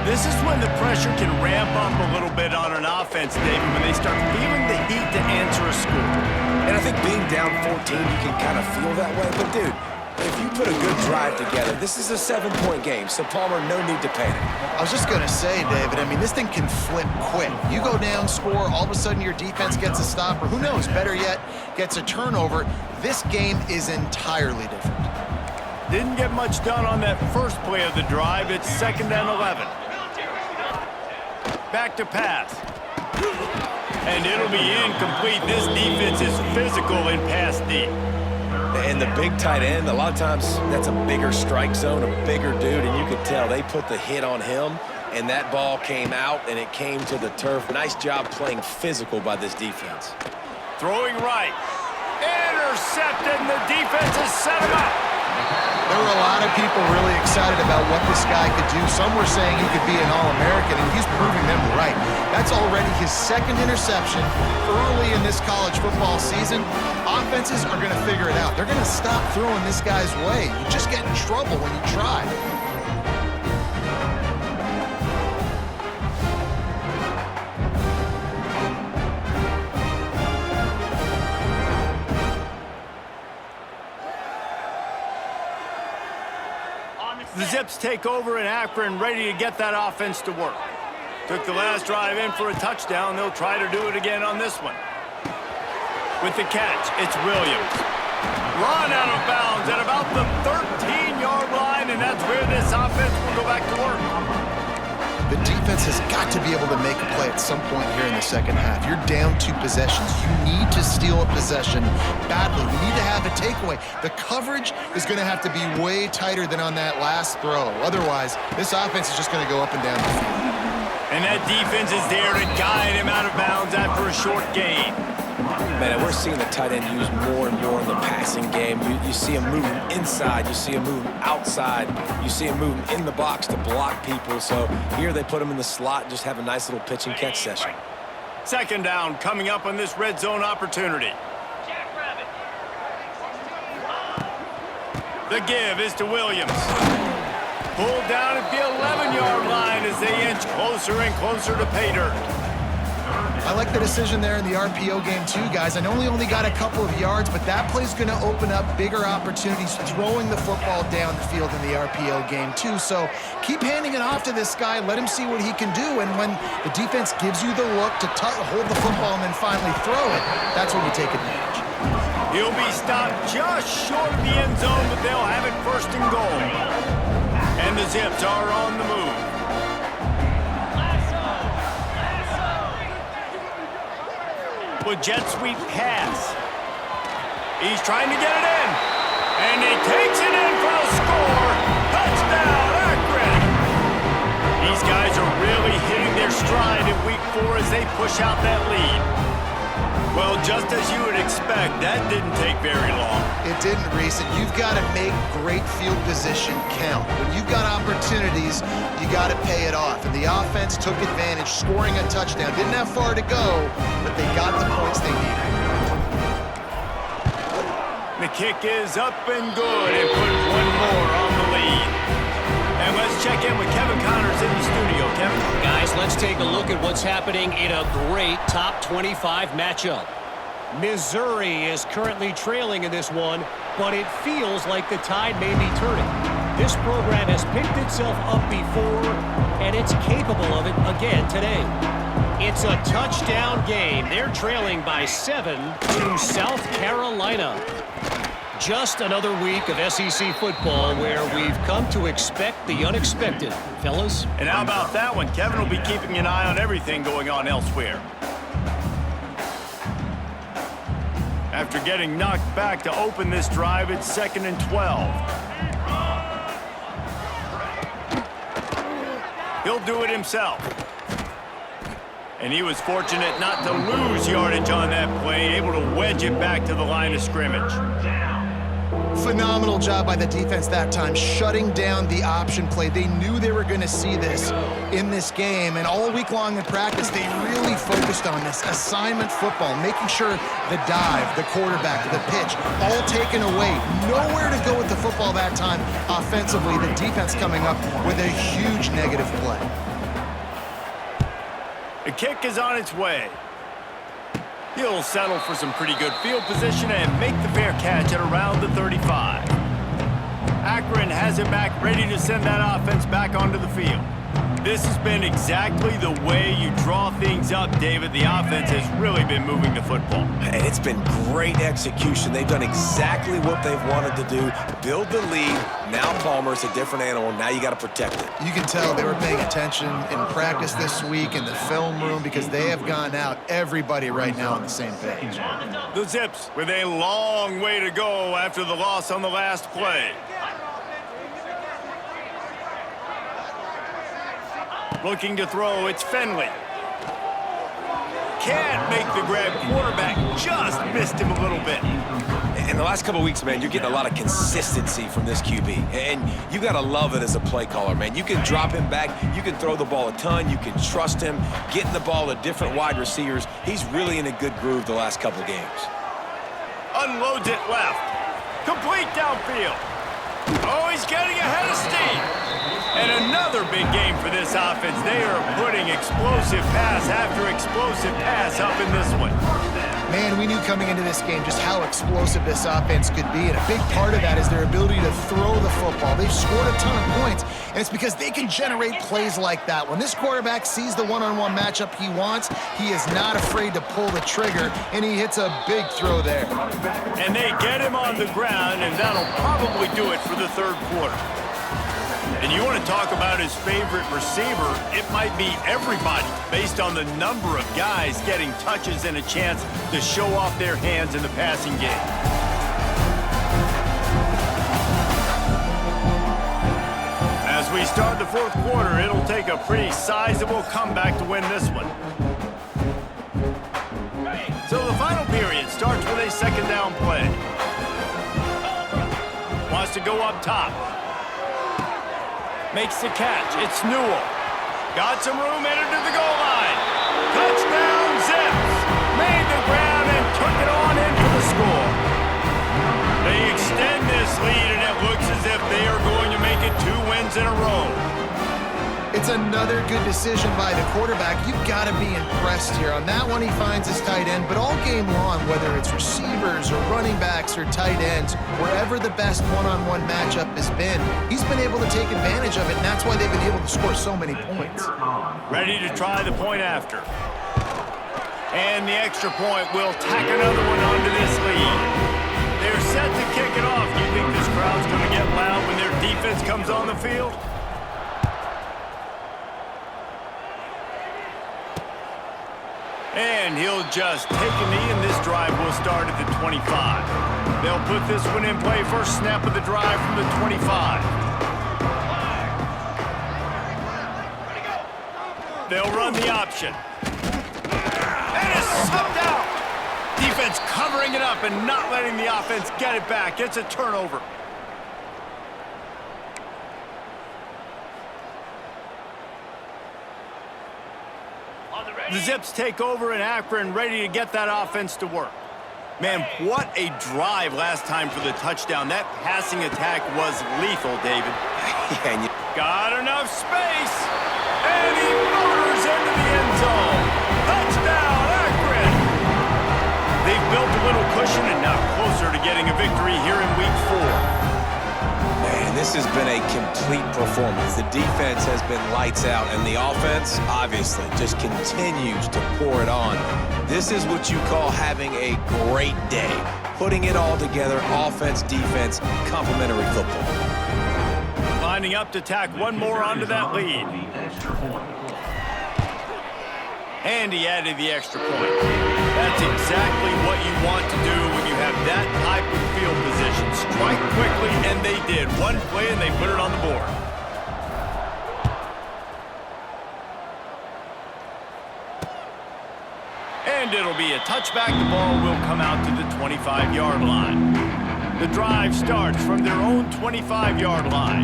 This is when the pressure can ramp up a little bit on an offense, David, when they start feeling the heat to answer a score. And I think being down 14, you can kind of feel that way. But, dude, if you put a good drive together, this is a 7-point game, so Palmer, no need to panic. I was just going to say, David, I mean, this thing can flip quick. You go down, score, all of a sudden your defense gets a stop, or who knows, better yet, gets a turnover. This game is entirely different. Didn't get much done on that first play of the drive. It's 2nd and 11. Back to pass. And it'll be incomplete. This defense is physical in pass deep. And the big tight end, a lot of times that's a bigger strike zone, a bigger dude, and you could tell they put the hit on him, and that ball came out, and it came to the turf. Nice job playing physical by this defense. Throwing right. Intercepted, and the defense has set him up. There were a lot of people really excited about what this guy could do. Some were saying he could be an All-American, and he's proving them right. That's already his 2nd interception early in this college football season. Offenses are going to figure it out. They're going to stop throwing this guy's way. You just get in trouble when you try. The Zips take over in Akron, ready to get that offense to work. Took the last drive in for a touchdown. They'll try to do it again on this one. With the catch, it's Williams. Run out of bounds at about the 13-yard line, and that's where this offense will go back to work. The defense has got to be able to make a play at some point here in the second half. You're down 2 possessions. You need to steal a possession badly. You need to have a takeaway. The coverage is going to have to be way tighter than on that last throw. Otherwise, this offense is just going to go up and down the field. And that defense is there to guide him out of bounds after a short gain. Man, we're seeing the tight end used more and more in the passing game. You see him moving inside. You see him moving outside. You see him moving in the box to block people. So here they put him in the slot and just have a nice little pitch and catch session. 2nd down coming up on this red zone opportunity. The give is to Williams. Pulled down at the 11-yard line as they inch closer and closer to pay dirt. I like the decision there in the RPO game too, guys. I know he only got a couple of yards, but that play's going to open up bigger opportunities throwing the football down the field in the RPO game too. So keep handing it off to this guy. Let him see what he can do. And when the defense gives you the look to hold the football and then finally throw it, that's when you take advantage. He'll be stopped just short of the end zone, but they'll have it 1st and goal. And the Zips are on the move. With jet sweep pass. He's trying to get it in. And he takes it in for a score. Touchdown, Akron. These guys are really hitting their stride in week 4 as they push out that lead. Well, just as you would expect, that didn't take very long. It didn't, Reese. And you've got to make great field position count. When you've got opportunities, you got to pay it off. And the offense took advantage, scoring a touchdown. Didn't have far to go, but they got the points they needed. The kick is up and good and put one more on the lead. And let's check in with Kevin Connors in the studio. Kevin? Guys, let's take a look at what's happening in a great top 25 matchup. Missouri is currently trailing in this one, but it feels like the tide may be turning. This program has picked itself up before, and it's capable of it again today. It's a touchdown game. They're trailing by 7 to South Carolina. Just another week of SEC football where we've come to expect the unexpected, fellas. And how about that one? Kevin will be keeping an eye on everything going on elsewhere. After getting knocked back to open this drive, it's 2nd and 12. He'll do it himself. And he was fortunate not to lose yardage on that play, able to wedge it back to the line of scrimmage. Phenomenal job by the defense that time, shutting down the option play. They knew they were going to see this in this game, and all week long in practice, they really focused on this assignment football, making sure the dive, the quarterback, the pitch, all taken away. Nowhere to go with the football that time offensively. The defense coming up with a huge negative play. The kick is on its way. He'll settle for some pretty good field position and make the fair catch at around the 35. Akron has it back, ready to send that offense back onto the field. This has been exactly the way you draw things up, David. The offense has really been moving the football. And it's been great execution. They've done exactly what they've wanted to do. Build the lead. Now Palmer's a different animal. Now you got to protect it. You can tell they were paying attention in practice this week in the film room because they have gone out, everybody right now on the same page. The Zips with a long way to go after the loss on the last play. Looking to throw, it's Finley. Can't make the grab. Quarterback just missed him a little bit. In the last couple of weeks, man, you're getting a lot of consistency from this QB. And you got to love it as a play caller, man. You can drop him back. You can throw the ball a ton. You can trust him. Getting the ball to different wide receivers. He's really in a good groove the last couple of games. Unloads it left. Complete downfield. Oh, he's getting ahead of steam. And another big game for this offense. They are putting explosive pass after explosive pass up in this one. Man, we knew coming into this game just how explosive this offense could be, and a big part of that is their ability to throw the football. They've scored a ton of points, and it's because they can generate plays like that. When this quarterback sees the one-on-one matchup he wants, he is not afraid to pull the trigger, and he hits a big throw there. And they get him on the ground, and that'll probably do it for the third quarter. And you want to talk about his favorite receiver, it might be everybody based on the number of guys getting touches and a chance to show off their hands in the passing game. As we start the fourth quarter, it'll take a pretty sizable comeback to win this one. So the final period starts with a second down play. Wants to go up top. Makes the catch. It's Newell. Got some room, entered to the goal line. Touchdown, Zips. Made the grab and took it on in for the score. They extend this lead, and it looks as if they are going to make it 2 wins in a row. It's another good decision by the quarterback. You've got to be impressed here. On that one, he finds his tight end, but all game long, whether it's receivers or running backs or tight ends, wherever the best one-on-one matchup has been, he's been able to take advantage of it, and that's why they've been able to score so many points. Ready to try the point after. And the extra point will tack another one onto this lead. They're set to kick it off. Do you think this crowd's going to get loud when their defense comes on the field? And he'll just take a knee, and this drive will start at the 25. They'll put this one in play. First snap of the drive from the 25. They'll run the option. And it's sucked out. Defense covering it up and not letting the offense get it back. It's a turnover. The Zips take over in Akron, ready to get that offense to work. Man, what a drive last time for the touchdown. That passing attack was lethal, David. Got enough space, and he motors into the end zone. Touchdown, Akron! They've built a little cushion and now closer to getting a victory here in Week 4. Man, this has been a complete performance. The defense has been lights out, and the offense, obviously, just continues to pour it on. This is what you call having a great day. Putting it all together, offense, defense, complementary football. Lining up to tack one more onto that lead. And he added the extra point. That's exactly what you want to do when you have that type of field position. Strike quickly, and they did. One play, and they put it on the board. And it'll be a touchback. The ball will come out to the 25-yard line. The drive starts from their own 25-yard line.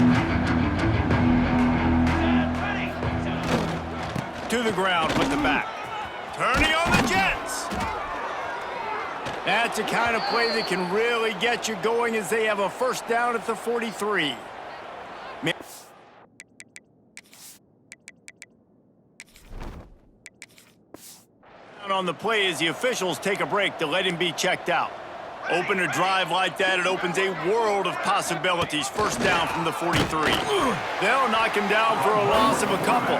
To the ground with the back. Turning on the Jets. That's the kind of play that can really get you going as they have a first down at the 43. On the play as the officials take a break to let him be checked out. Open a drive like that, it opens a world of possibilities. First down from the 43. They'll knock him down for a loss of a couple.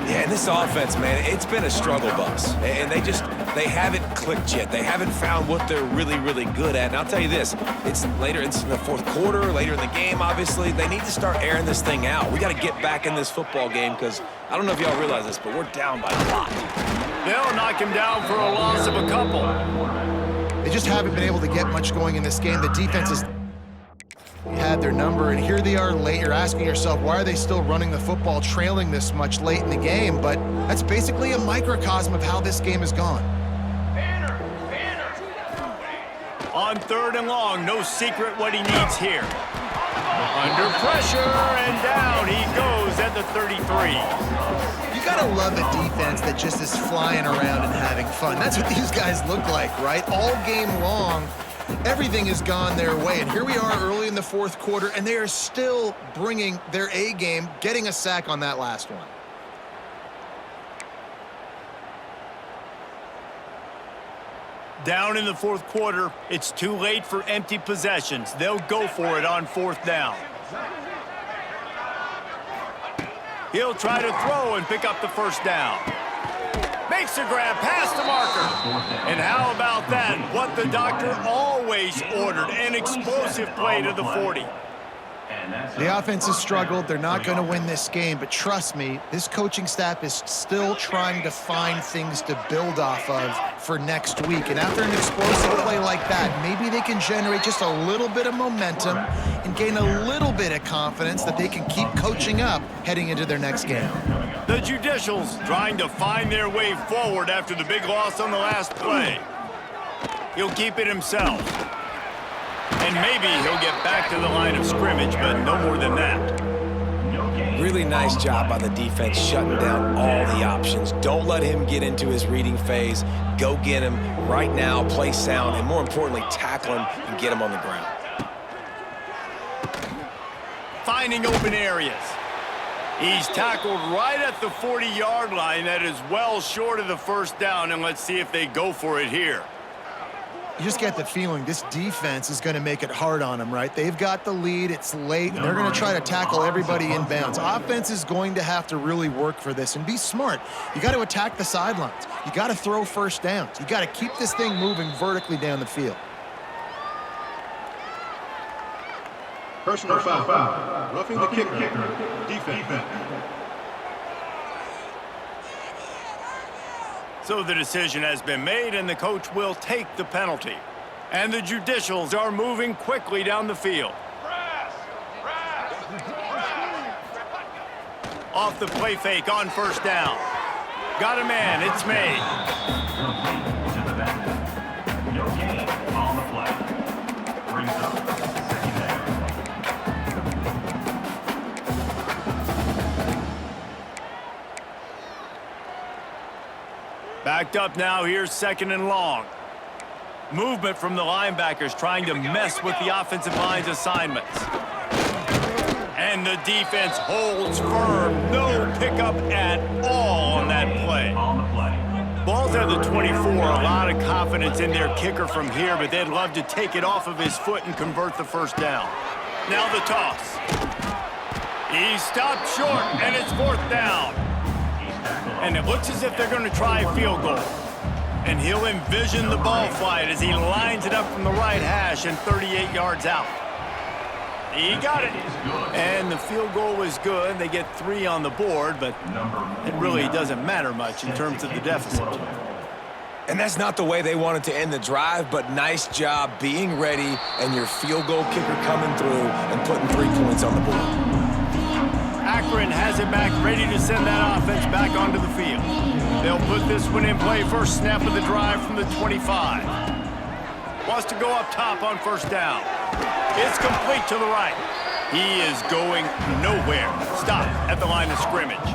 Yeah, and this offense, man, it's been a struggle bus. And they haven't clicked yet. They haven't found what they're really, really good at. And I'll tell you this, it's in the fourth quarter, later in the game, obviously. They need to start airing this thing out. We got to get back in this football game because I don't know if y'all realize this, but we're down by a lot. They'll knock him down for a loss of a couple. They just haven't been able to get much going in this game. The defense has had their number, and here they are late. You're asking yourself, why are they still running the football, trailing this much late in the game? But that's basically a microcosm of how this game has gone. On 3rd and long, no secret what he needs here. Under pressure, and down he goes at the 33. You gotta love a defense that just is flying around and having fun. That's what these guys look like, right? All game long, everything has gone their way. And here we are early in the fourth quarter, and they are still bringing their A game, getting a sack on that last one. Down in the fourth quarter, it's too late for empty possessions. They'll go for it on 4th down. He'll try to throw and pick up the first down. Makes a grab past the marker. And how about that? What the doctor always ordered, an explosive play to the 40. The offense has struggled. They're not going to win this game, but trust me, this coaching staff is still trying to find things to build off of for next week. And after an explosive play like that, maybe they can generate just a little bit of momentum and gain a little bit of confidence that they can keep coaching up heading into their next game. The Judicials trying to find their way forward after the big loss on the last play. He'll keep it himself. And maybe he'll get back to the line of scrimmage, but no more than that. Really nice job by the defense shutting down all the options. Don't let him get into his reading phase. Go get him right now, play sound, and more importantly, tackle him and get him on the ground. Finding open areas. He's tackled right at the 40-yard line. That is well short of the first down, and let's see if they go for it here. You just get the feeling this defense is going to make it hard on them, right? They've got the lead, it's late, and they're going to try to tackle everybody inbounds. Offense is going to have to really work for this and be smart. You got to attack the sidelines. You got to throw first downs. You got to keep this thing moving vertically down the field. Personal foul. Roughing the kicker. Defense. So the decision has been made, and the coach will take the penalty. And the Judicials are moving quickly down the field. Off the play fake on first down. Got a man, it's made. No gain on the play. Brings up second down. Backed up now, here's 2nd and long. Movement from the linebackers trying to mess with the offensive line's assignments. And the defense holds firm. No pickup at all on that play. Ball's at the 24. A lot of confidence in their kicker from here, but they'd love to take it off of his foot and convert the first down. Now the toss. He stopped short, and it's 4th down. And it looks as if they're going to try a field goal. And he'll envision the ball flight as he lines it up from the right hash and 38 yards out. He got it. And the field goal was good. They get 3 on the board, but it really doesn't matter much in terms of the deficit. And that's not the way they wanted to end the drive, but nice job being ready and your field goal kicker coming through and putting 3 points on the board. Akron has it back, ready to send that offense back onto the field. They'll put this one in play. First snap of the drive from the 25. Wants to go up top on first down. It's complete to the right. He is going nowhere. Stop at the line of scrimmage.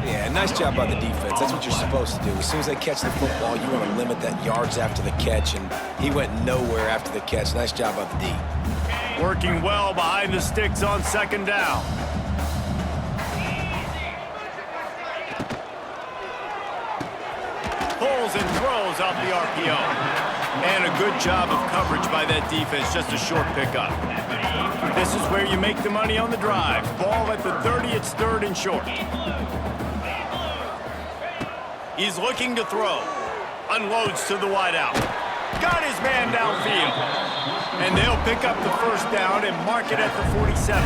Yeah, nice job by the defense. That's what you're supposed to do. As soon as they catch the football, you want to limit that yards after the catch, and he went nowhere after the catch. Nice job by the D. Working well behind the sticks on 2nd down. Pulls and throws off the RPO. And a good job of coverage by that defense, just a short pickup. This is where you make the money on the drive. Ball at the 30, it's third and short. He's looking to throw. Unloads to the wideout. Got his man downfield. And they'll pick up the first down and mark it at the 47.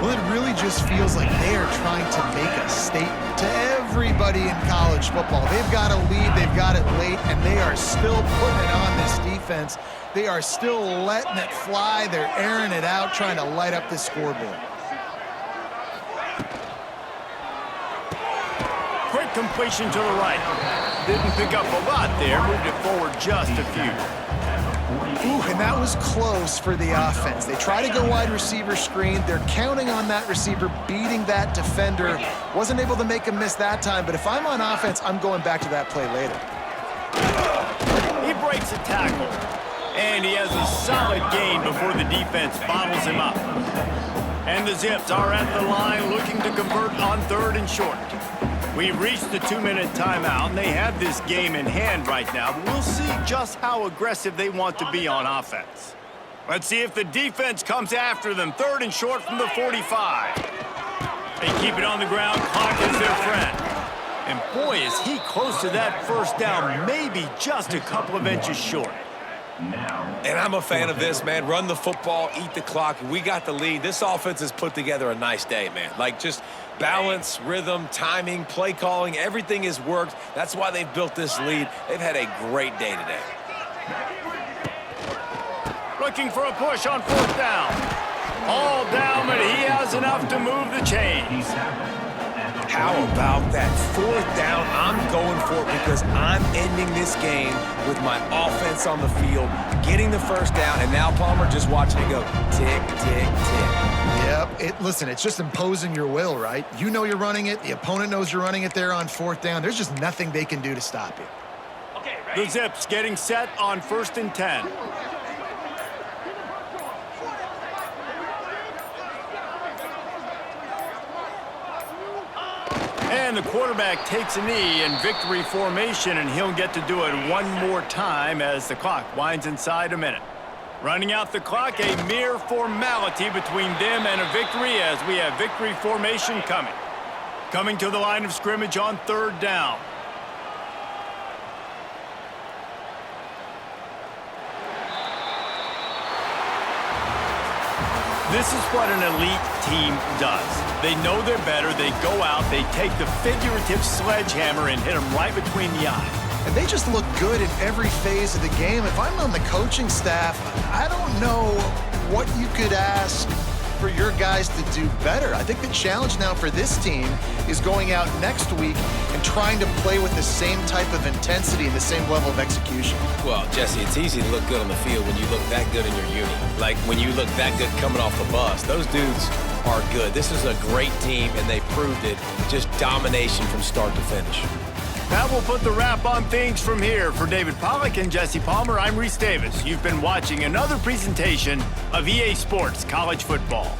Well, it really just feels like they are trying to make a statement to everybody in college football. They've got a lead, they've got it late, and they are still putting it on this defense. They are still letting it fly. They're airing it out, trying to light up this scoreboard. Quick completion to the right. Didn't pick up a lot there, moved it forward just a few. Ooh, and that was close for the offense. They try to go wide receiver screen. They're counting on that receiver beating that defender. Wasn't able to make a miss that time, but if I'm on offense, I'm going back to that play later. He breaks a tackle, and he has a solid gain before the defense bottles him up. And the Zips are at the line looking to convert on third and short. We've reached the 2-minute timeout, and they have this game in hand right now, but we'll see just how aggressive they want to be on offense. Let's see if the defense comes after them. Third and short from the 45. They keep it on the ground. Clock is their friend. And boy, is he close to that first down, maybe just a couple of inches short. And I'm a fan of this, man. Run the football, eat the clock. We got the lead. This offense has put together a nice day, man. Like, just balance, rhythm, timing, play calling, everything has worked. That's why they've built this lead. They've had a great day today. Looking for a push on fourth down. All down, but he has enough to move the chains. How about that fourth down? I'm going for it because I'm ending this game with my offense on the field, getting the first down, and now Palmer just watching it go tick, tick, tick. Yep, listen, it's just imposing your will, right? You know you're running it. The opponent knows you're running it there on fourth down. There's just nothing they can do to stop you. Okay, ready? The Zips getting set on 1st and 10. And the quarterback takes a knee in victory formation, and he'll get to do it one more time as the clock winds inside a minute. Running out the clock, a mere formality between them and a victory as we have victory formation coming. Coming to the line of scrimmage on third down. This is what an elite team does. They know they're better, they go out, they take the figurative sledgehammer and hit them right between the eyes. And they just look good in every phase of the game. If I'm on the coaching staff, I don't know what you could ask for your guys to do better. I think the challenge now for this team is going out next week and trying to play with the same type of intensity and the same level of execution. Well, Jesse, it's easy to look good on the field when you look that good in your uni. Like when you look that good coming off the bus. Those dudes are good. This is a great team, and they proved it. Just domination from start to finish. That will put the wrap on things from here. For David Pollack and Jesse Palmer, I'm Reese Davis. You've been watching another presentation of EA Sports College Football.